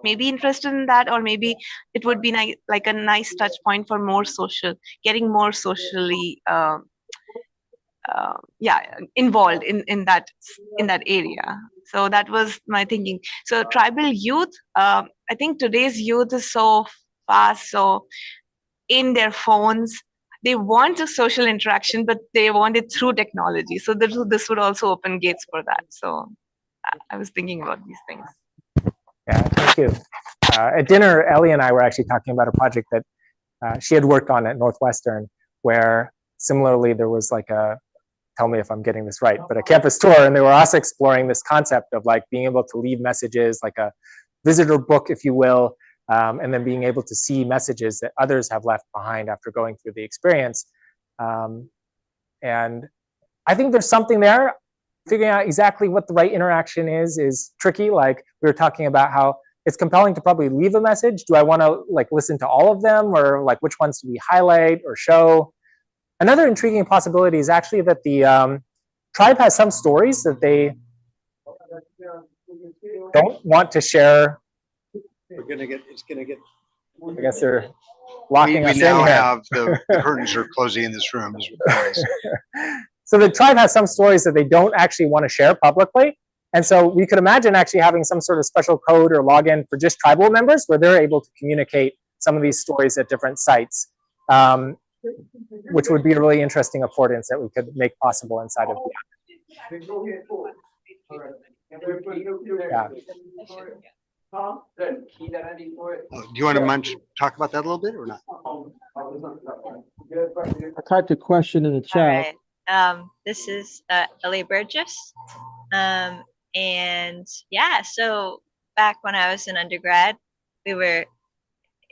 Speaker 12: maybe interested in that, or maybe it would be like a nice touch point for more social, getting more socially involved in that area. So that was my thinking. So tribal youth, I think today's youth is so fast, so in their phones, they want a social interaction, but they want it through technology. So this would also open gates for that. So I was thinking about these things.
Speaker 2: Yeah, thank you. At dinner, Ellie and I were actually talking about a project that she had worked on at Northwestern, where similarly there was tell me if I'm getting this right, but a campus tour, and they were also exploring this concept of being able to leave messages, like a visitor book, if you will, and then being able to see messages that others have left behind after going through the experience. And I think there's something there. Figuring out exactly what the right interaction is tricky. Like we were talking about how it's compelling to probably leave a message. Do I want to listen to all of them, or which ones do we highlight or show? Another intriguing possibility is actually that the tribe has some stories that they don't want to share.
Speaker 1: It's gonna get.
Speaker 2: I guess they're locking
Speaker 1: We
Speaker 2: us in
Speaker 1: now
Speaker 2: here.
Speaker 1: have the curtains are closing in this room.
Speaker 2: So the tribe has some stories that they don't actually want to share publicly. And so we could imagine actually having some sort of special code or login for just tribal members where they're able to communicate some of these stories at different sites, which would be a really interesting affordance that we could make possible inside of the app.
Speaker 1: Do you want to talk about that a little bit or not?
Speaker 5: I typed a question in the chat.
Speaker 13: This is Ellie Burgess. And yeah, so back when I was an undergrad, we were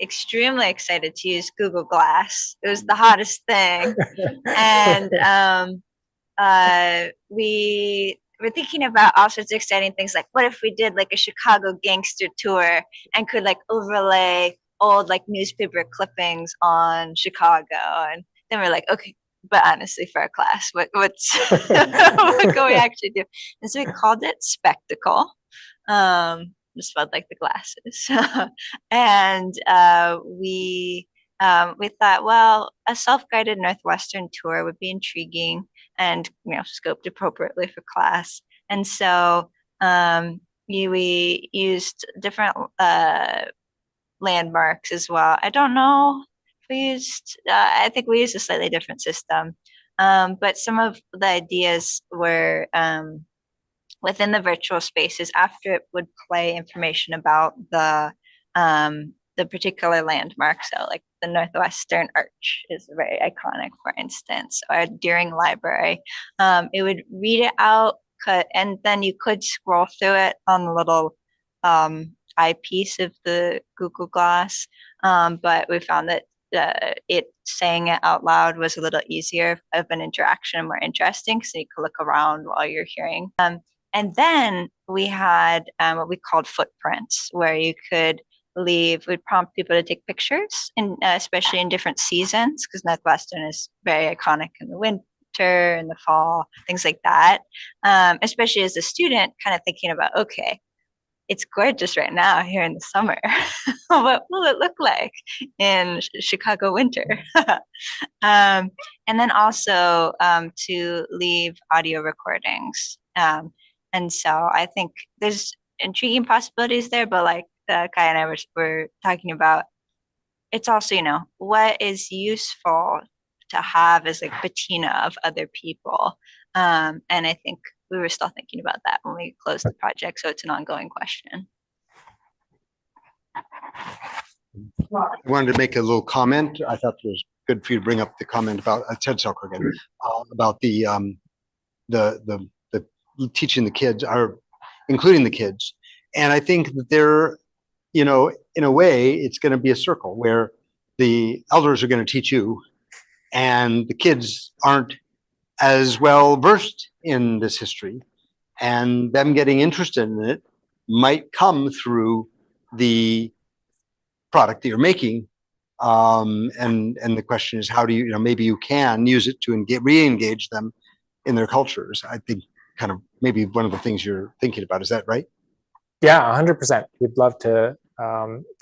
Speaker 13: extremely excited to use Google Glass. It was the hottest thing. And we were thinking about all sorts of exciting things, like what if we did like a Chicago gangster tour and could like overlay old like newspaper clippings on Chicago. And then we're like, okay, but honestly, for our class, what's what can we actually do? And so we called it Spectacle, just spelled like the glasses. And we thought, well, a self-guided Northwestern tour would be intriguing and scoped appropriately for class. And so we used different landmarks as well. I don't know if we used, I think we used a slightly different system. But some of the ideas were within the virtual spaces, after it would play information about the particular landmark. So like the Northwestern Arch is very iconic, for instance, or Deering Library. It would read it out, and then you could scroll through it on the little eyepiece of the Google Glass. But we found that it saying it out loud was a little easier of an interaction, more interesting, so you could look around while you're hearing. And then we had what we called footprints, where you could we'd prompt people to take pictures, and especially in different seasons, because Northwestern is very iconic in the winter and the fall, things like that. Especially as a student, kind of thinking about, okay, it's gorgeous right now here in the summer. What will it look like in Chicago winter? And then also to leave audio recordings. And so I think there's intriguing possibilities there, but like Kai and I were talking about, it's also, what is useful to have as like patina of other people. And I think we were still thinking about that when we closed the project, so it's an ongoing question.
Speaker 1: I wanted to make a little comment. I thought it was good for you to bring up the comment about Ted Selker again, about the teaching the kids, or including the kids. And I think that they're, in a way, it's going to be a circle where the elders are going to teach you, and the kids aren't as well versed in this history, and them getting interested in it might come through the product that you're making. And the question is, how do you, maybe you can use it to re-engage them in their cultures. I think kind of maybe one of the things you're thinking about. Is that right?
Speaker 2: Yeah, 100%. We'd love to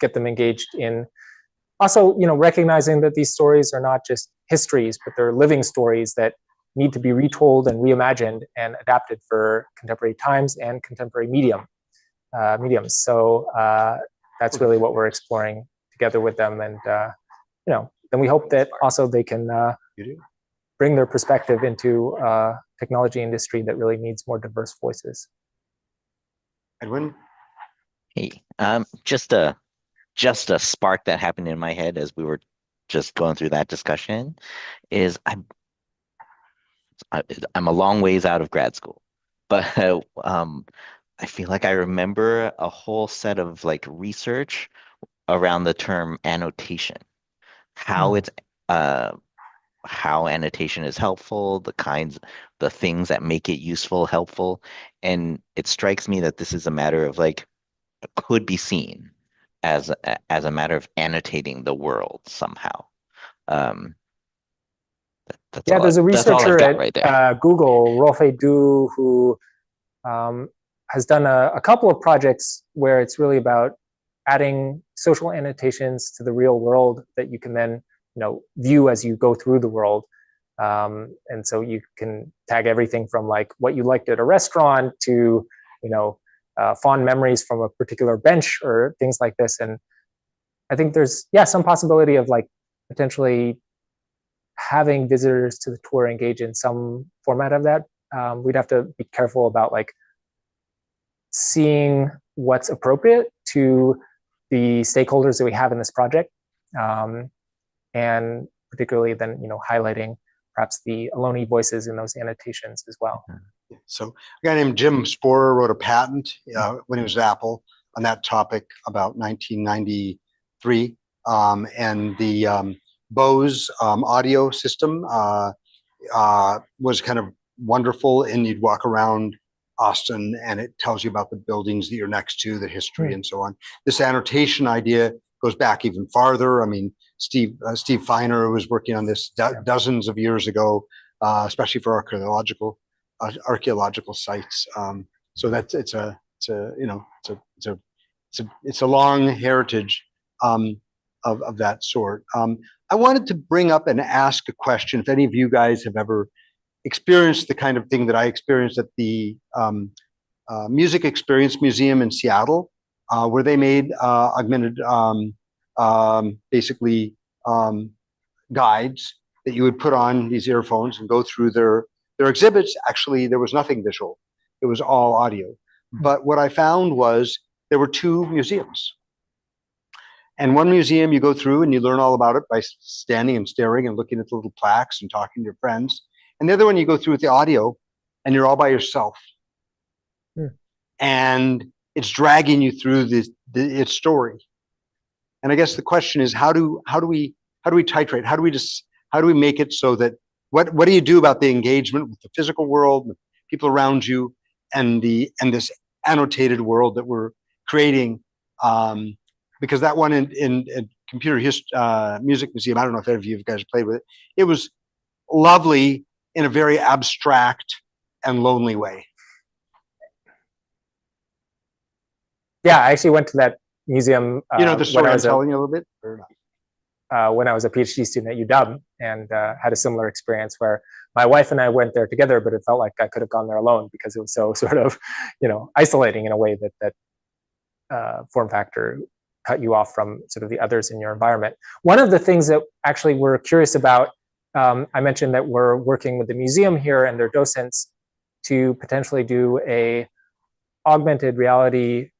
Speaker 2: get them engaged in also, recognizing that these stories are not just histories, but they're living stories that need to be retold and reimagined and adapted for contemporary times and contemporary mediums. So that's really what we're exploring together with them. And, then we hope that also they can bring their perspective into a technology industry that really needs more diverse voices.
Speaker 1: Edwin?
Speaker 3: Hey, just a spark that happened in my head as we were just going through that discussion is I'm a long ways out of grad school, but I feel like I remember a whole set of like research around the term annotation, how it's how annotation is helpful, the things that make it useful, helpful, and it strikes me that this is a matter of like could be seen as a matter of annotating the world somehow. That's
Speaker 2: Yeah,
Speaker 3: all
Speaker 2: there's a
Speaker 3: that's all I've
Speaker 2: researcher
Speaker 3: got
Speaker 2: at
Speaker 3: right there.
Speaker 2: Google, Rolfe Du, who has done a couple of projects where it's really about adding social annotations to the real world that you can then, view as you go through the world. And so you can tag everything from like what you liked at a restaurant to, fond memories from a particular bench or things like this. And I think there's, some possibility of like potentially having visitors to the tour engage in some format of that. We'd have to be careful about like seeing what's appropriate to the stakeholders that we have in this project. And particularly then, highlighting perhaps the Ohlone voices in those annotations as well.
Speaker 1: So a guy named Jim Sporer wrote a patent when he was at Apple on that topic about 1993. And the Bose audio system was kind of wonderful, and you'd walk around Austin and it tells you about the buildings that you're next to, the history and so on. This annotation idea goes back even farther. I mean, Steve Feiner was working on this dozens of years ago, especially for archaeological sites. So that's it's a long heritage of that sort. I wanted to bring up and ask a question. If any of you guys have ever experienced the kind of thing that I experienced at the Music Experience Museum in Seattle, where they made augmented, basically guides that you would put on these earphones and go through their exhibits. Actually, there was nothing visual. It was all audio. But what I found was there were two museums. And one museum you go through and you learn all about it by standing and staring and looking at the little plaques and talking to your friends. And the other one you go through with the audio and you're all by yourself. And it's dragging you through its story. And I guess the question is, how do we titrate? How do we make it so that what do you do about the engagement with the physical world, the people around you, and this annotated world that we're creating? Because that one in Computer Music Museum, I don't know if any of you guys played with it. It was lovely in a very abstract and lonely way.
Speaker 2: Yeah, I actually went to that museum.
Speaker 1: You know the story I'm telling you a little bit? Or not?
Speaker 2: When I was a PhD student at UW, and had a similar experience where my wife and I went there together, but it felt like I could have gone there alone because it was so sort of, isolating in a way that form factor cut you off from sort of the others in your environment. One of the things that actually we're curious about, I mentioned that we're working with the museum here and their docents to potentially do a augmented reality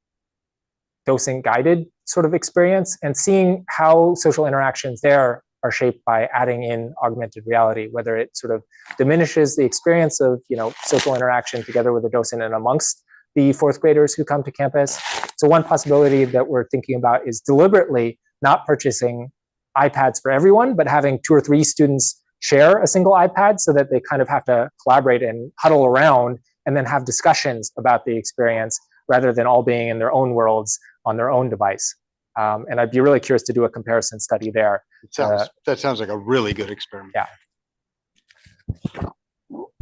Speaker 2: docent guided sort of experience, and seeing how social interactions there are shaped by adding in augmented reality, whether it sort of diminishes the experience of social interaction together with a docent and amongst the fourth graders who come to campus. So one possibility that we're thinking about is deliberately not purchasing iPads for everyone, but having 2 or 3 students share a single iPad so that they kind of have to collaborate and huddle around and then have discussions about the experience rather than all being in their own worlds on their own device. And I'd be really curious to do a comparison study there.
Speaker 1: That sounds like a really good experiment.
Speaker 2: Yeah.
Speaker 13: All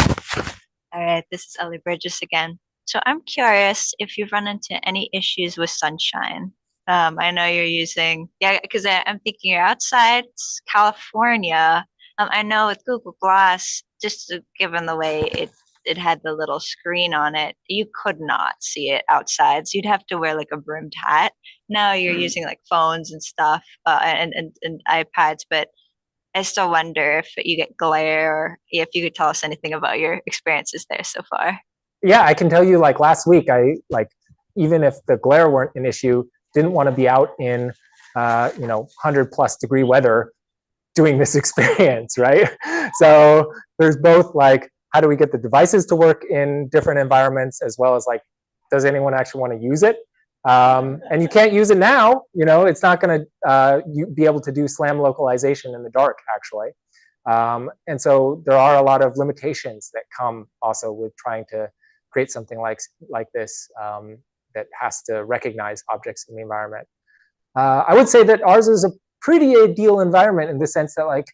Speaker 13: right, this is Ellie Bridges again. So I'm curious if you've run into any issues with sunshine. I know you're using, because I'm thinking you're outside, it's California. I know with Google Glass, just given the way it had the little screen on it, you could not see it outside. So you'd have to wear like a brimmed hat. Now you're using like phones and stuff and iPads, but I still wonder if you get glare, or if you could tell us anything about your experiences there so far.
Speaker 2: Yeah, I can tell you, like last week, even if the glare weren't an issue, didn't want to be out in 100+ degree weather doing this experience, right? So there's both like, how do we get the devices to work in different environments, as well as like, does anyone actually want to use it? And you can't use it now, it's not going to be able to do SLAM localization in the dark, actually. And so there are a lot of limitations that come also with trying to create something like this that has to recognize objects in the environment. I would say that ours is a pretty ideal environment in the sense that like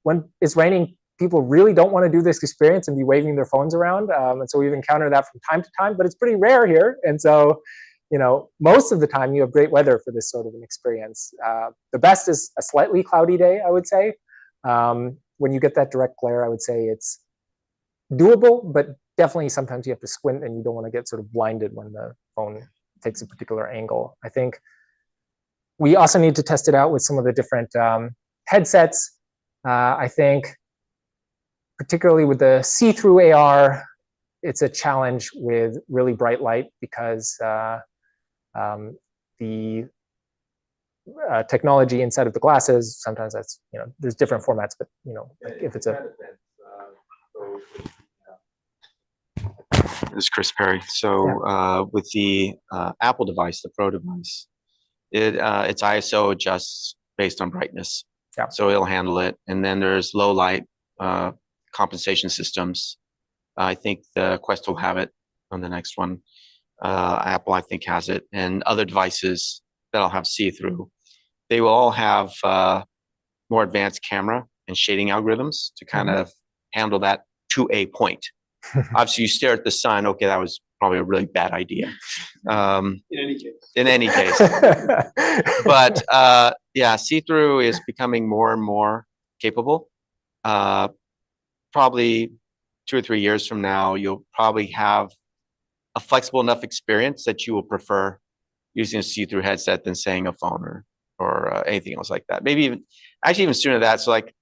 Speaker 2: when it's raining people really don't want to do this experience and be waving their phones around. And so we've encountered that from time to time, but it's pretty rare here. And so, you know, most of the time you have great weather for this sort of an experience. The best is a slightly cloudy day, I would say. When you get that direct glare, I would say it's doable, but definitely sometimes you have to squint and you don't want to get sort of blinded when the phone takes a particular angle. I think we also need to test it out with some of the different headsets. I think particularly with the see-through AR, it's a challenge with really bright light because the technology inside of the glasses, sometimes that's, you know, there's different formats, but, you know, like if it's a...
Speaker 10: This is Chris Perry. So with the Apple device, the Pro device, its ISO adjusts based on brightness.
Speaker 2: Yeah.
Speaker 10: So it'll handle it. And then there's low light compensation systems. I think the Quest will have it on the next one. Apple, I think, has it. And other devices that'll have see-through. They will all have more advanced camera and shading algorithms to kind of handle that to a point. Obviously, you stare at the sun. Okay, that was probably a really bad idea. In any case. But yeah, see-through is becoming more and more capable. Probably 2 or 3 years from now, you'll probably have a flexible enough experience that you will prefer using a see-through headset than saying a phone or anything else like that. Maybe even sooner than that. So like,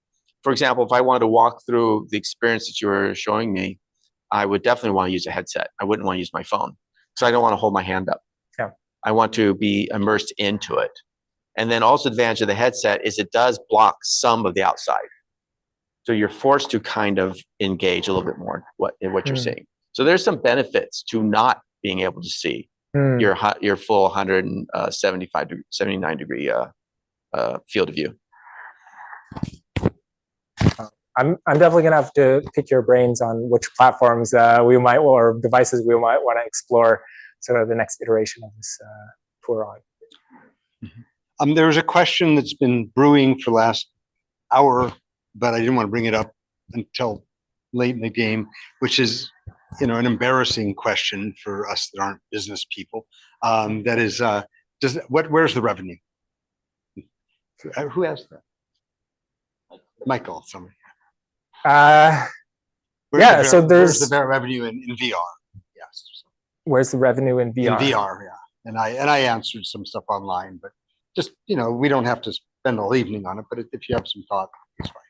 Speaker 10: for example, if I wanted to walk through the experience that you were showing me, I would definitely want to use a headset. I wouldn't want to use my phone because I don't want to hold my hand up.
Speaker 2: Yeah.
Speaker 10: I want to be immersed into it. And then also the advantage of the headset is it does block some of the outside. So you're forced to kind of engage a little bit more in what you're seeing. So there's some benefits to not being able to see your full 79 degree field of view.
Speaker 2: I'm definitely gonna have to pick your brains on which platforms we might, or devices we might want to explore sort of the next iteration of this tour on.
Speaker 1: There was a question that's been brewing for the last hour, but I didn't want to bring it up until late in the game, which is, you know, an embarrassing question for us that aren't business people. That is, where's the revenue? Who asked that? Michael, somebody.
Speaker 2: Yeah, so there's
Speaker 1: the revenue in VR. Yes.
Speaker 2: Where's the revenue in VR?
Speaker 1: In VR, yeah. And I answered some stuff online, but just, you know, we don't have to spend all evening on it. But if you have some thought, it's fine.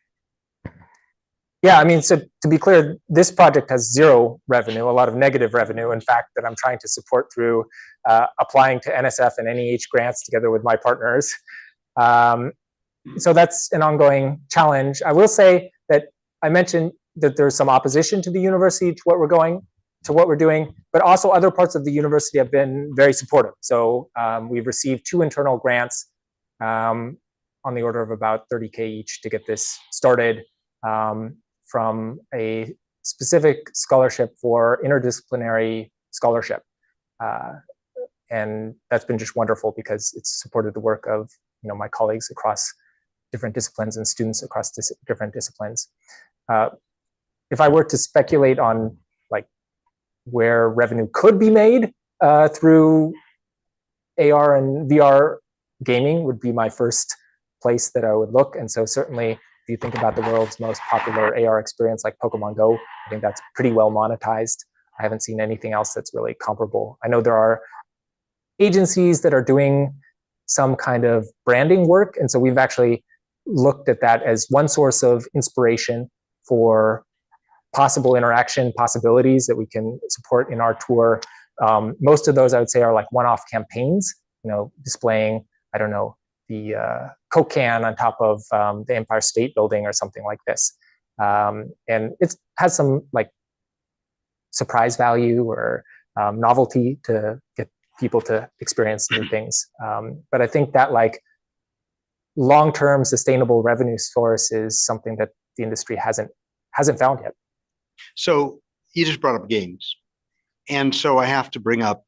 Speaker 2: Yeah, I mean, so to be clear, this project has zero revenue, a lot of negative revenue, in fact, that I'm trying to support through applying to NSF and NEH grants together with my partners. So that's an ongoing challenge. I will say that I mentioned that there's some opposition to the university to what we're doing, but also other parts of the university have been very supportive. So we've received 2 internal grants on the order of about 30K each to get this started, from a specific scholarship for interdisciplinary scholarship. And that's been just wonderful because it's supported the work of, you know, my colleagues across different disciplines and students across different disciplines. If I were to speculate on like where revenue could be made through AR and VR gaming would be my first place that I would look. And so certainly if you think about the world's most popular AR experience like Pokemon Go, I think that's pretty well monetized. I haven't seen anything else that's really comparable. I know there are agencies that are doing some kind of branding work. And so we've actually looked at that as one source of inspiration for possible interaction possibilities that we can support in our tour. Most of those I would say are like one-off campaigns, you know, displaying, I don't know, the Coke can on top of the Empire State Building or something like this. And it has some like surprise value or novelty to get people to experience new things. But I think that like long-term sustainable revenue source is something that the industry hasn't found yet.
Speaker 1: So you just brought up games. And so I have to bring up,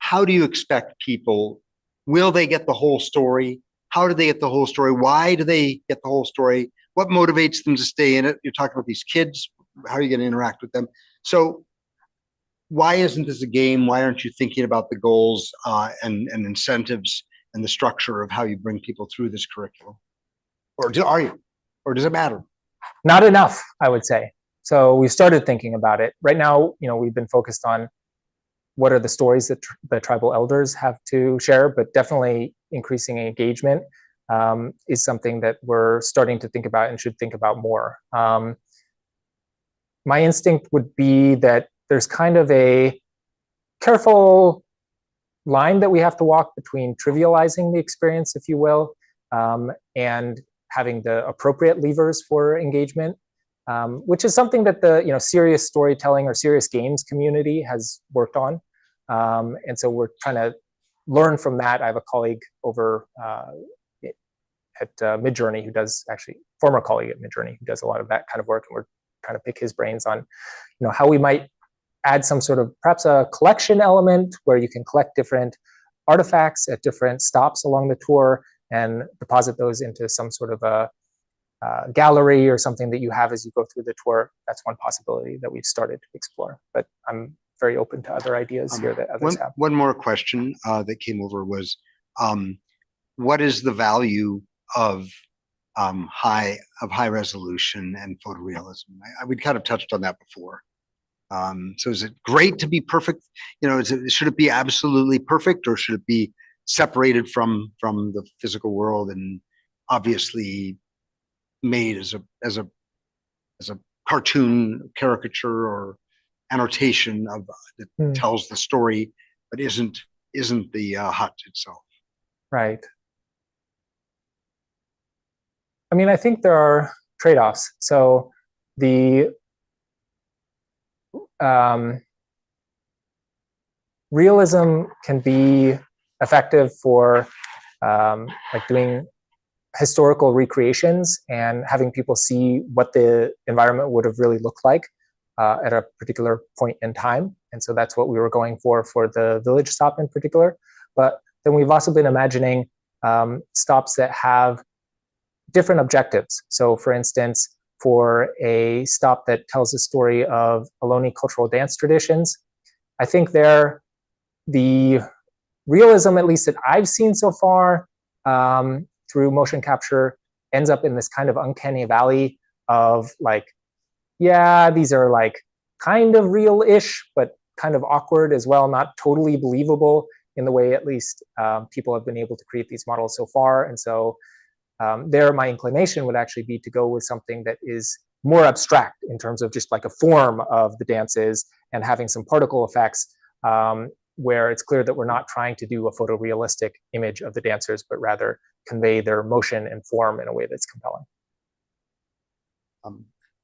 Speaker 1: how do you expect people, will they get the whole story? How do they get the whole story? Why do they get the whole story? what motivates them to stay in it? You're talking about these kids. How are you going to interact with them? So why isn't this a game? Why aren't you thinking about the goals and incentives and the structure of how you bring people through this curriculum? Or are you? Or does it matter?
Speaker 2: Not enough, I would say. So we started thinking about it. Right now, we've been focused on what are the stories that the tribal elders have to share, but definitely increasing engagement is something that we're starting to think about and should think about more. My instinct would be that there's kind of a careful line that we have to walk between trivializing the experience, if you will, and having the appropriate levers for engagement, which is something that the serious storytelling or serious games community has worked on. And so we're trying to learn from that. I have a colleague over at Midjourney who does, actually, former colleague at Midjourney who does a lot of that kind of work, and we're trying to pick his brains on how we might add some sort of perhaps a collection element where you can collect different artifacts at different stops along the tour and deposit those into some sort of a gallery or something that you have as you go through the tour. That's one possibility that we've started to explore, but I'm very open to other ideas here that others have.
Speaker 1: One more question that came over was, what is the value of high resolution and photorealism? We kind of touched on that before. So is it great to be perfect? Should it be absolutely perfect, or should it be separated from the physical world and obviously made as a cartoon caricature or annotation of that tells the story, but isn't the hut itself? Right.
Speaker 2: I mean, I think there are trade-offs. So the realism can be effective for like doing historical recreations and having people see what the environment would have really looked like at a particular point in time. And so that's what we were going for the village stop in particular. But then we've also been imagining stops that have different objectives. So for instance, for a stop that tells the story of Ohlone cultural dance traditions, I think there, the realism, at least that I've seen so far through motion capture, ends up in this kind of uncanny valley of like, yeah, these are like kind of real-ish, but kind of awkward as well, not totally believable in the way at least people have been able to create these models so far. And so there, my inclination would actually be to go with something that is more abstract in terms of just like a form of the dances and having some particle effects where it's clear that we're not trying to do a photorealistic image of the dancers, but rather convey their motion and form in a way that's compelling.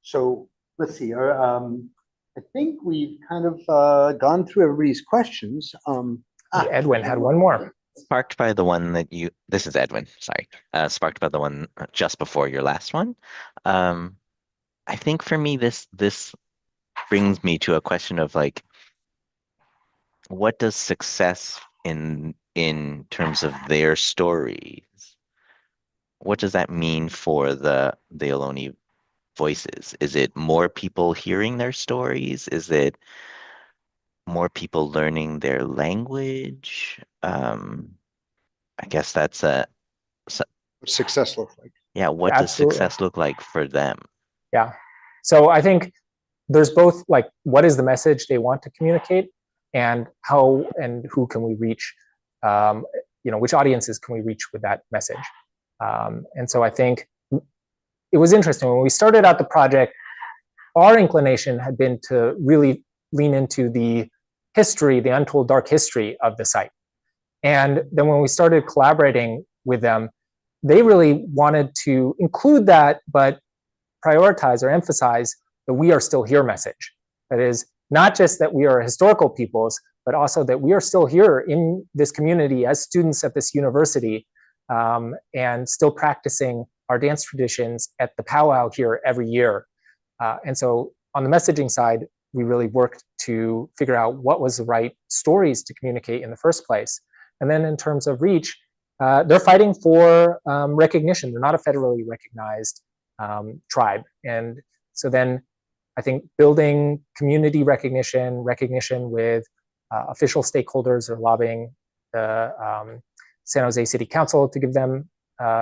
Speaker 1: So let's see. I think we've kind of gone through everybody's questions.
Speaker 2: Edwin had one more.
Speaker 3: Sparked by the one that this is Edwin, sorry. Sparked by the one just before your last one. I think for me, this brings me to a question of like, what does success in terms of their stories, what does that mean for the Ohlone voices? Is it more people hearing their stories? Is it more people learning their language? I guess that's what
Speaker 1: success looks like.
Speaker 3: Yeah, what
Speaker 2: Absolutely.
Speaker 3: does success look like for them?
Speaker 2: Yeah. So I think there's both like, what is the message they want to communicate, and how and who can we reach? Which audiences can we reach with that message? And so I think it was interesting when we started out the project, our inclination had been to really lean into the history, the untold dark history of the site. And then when we started collaborating with them, they really wanted to include that, but prioritize or emphasize the "we are still here" message. That is, not just that we are historical peoples, but also that we are still here in this community as students at this university and still practicing our dance traditions at the powwow here every year. And so on the messaging side, we really worked to figure out what was the right stories to communicate in the first place. And then in terms of reach, they're fighting for recognition. They're not a federally recognized tribe. And so then I think building community recognition with official stakeholders or lobbying the San Jose City Council to give them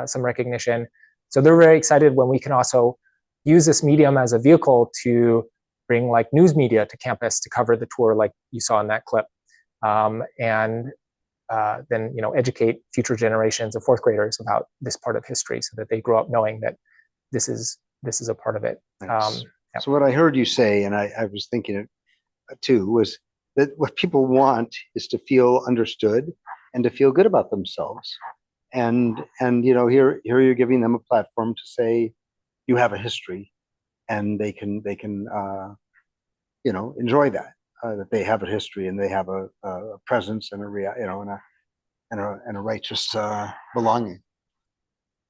Speaker 2: some recognition. So they're very excited when we can also use this medium as a vehicle to bring like news media to campus to cover the tour like you saw in that clip. And then, you know, educate future generations of fourth graders about this part of history so that they grow up knowing that this is a part of it.
Speaker 1: Nice. So what I heard you say, and I was thinking it too, was that what people want is to feel understood and to feel good about themselves. And you know, here you're giving them a platform to say you have a history, and they can you know, enjoy that they have a history and they have a presence and and a righteous belonging.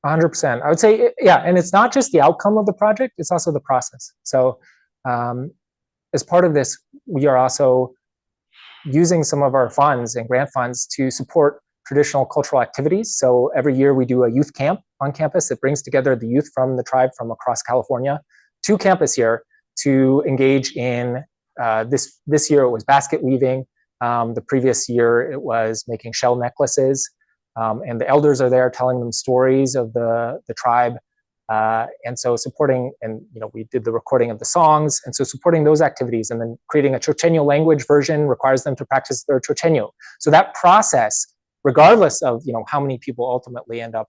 Speaker 2: 100%. I would say, yeah, and it's not just the outcome of the project, it's also the process. So as part of this, we are also using some of our funds and grant funds to support traditional cultural activities. So every year we do a youth camp on campus that brings together the youth from the tribe from across California to campus here to engage in, this year it was basket weaving. The previous year it was making shell necklaces. And the elders are there telling them stories of the tribe. And so supporting, and you know, we did the recording of the songs, and so supporting those activities, and then creating a Chochenyo language version requires them to practice their Chochenyo. So that process, regardless of, you know, how many people ultimately end up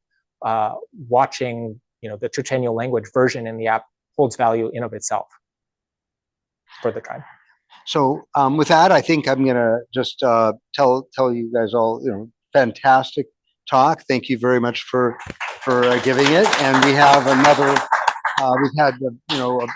Speaker 2: watching, you know, the Chochenyo language version in the app, holds value in of itself for the tribe.
Speaker 1: So with that, I think I'm gonna just tell you guys all, you know, fantastic talk. Thank you very much for giving it. And we have another, we've had, you know,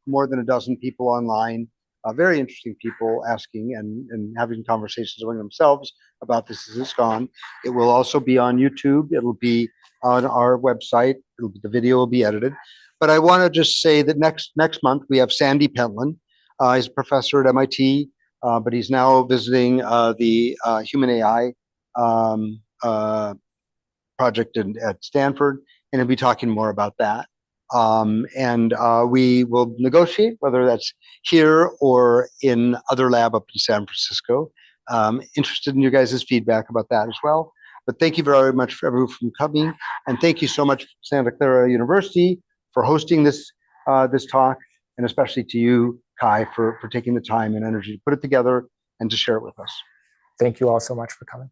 Speaker 1: more than a dozen people online, very interesting people asking and having conversations among themselves about this as it's gone. It will also be on YouTube. It'll be on our website. The video will be edited. But I want to just say that next month we have Sandy Pentland. He's a professor at MIT, but he's now visiting the Human AI project at Stanford, and he'll be talking more about that. And we will negotiate whether that's here or in other lab up in San Francisco. Interested in you guys' feedback about that as well. But thank you very much for everyone for coming, and thank you so much Santa Clara University for hosting this this talk, and especially to you, Kai, for taking the time and energy to put it together and to share it with us.
Speaker 2: Thank you all so much for coming.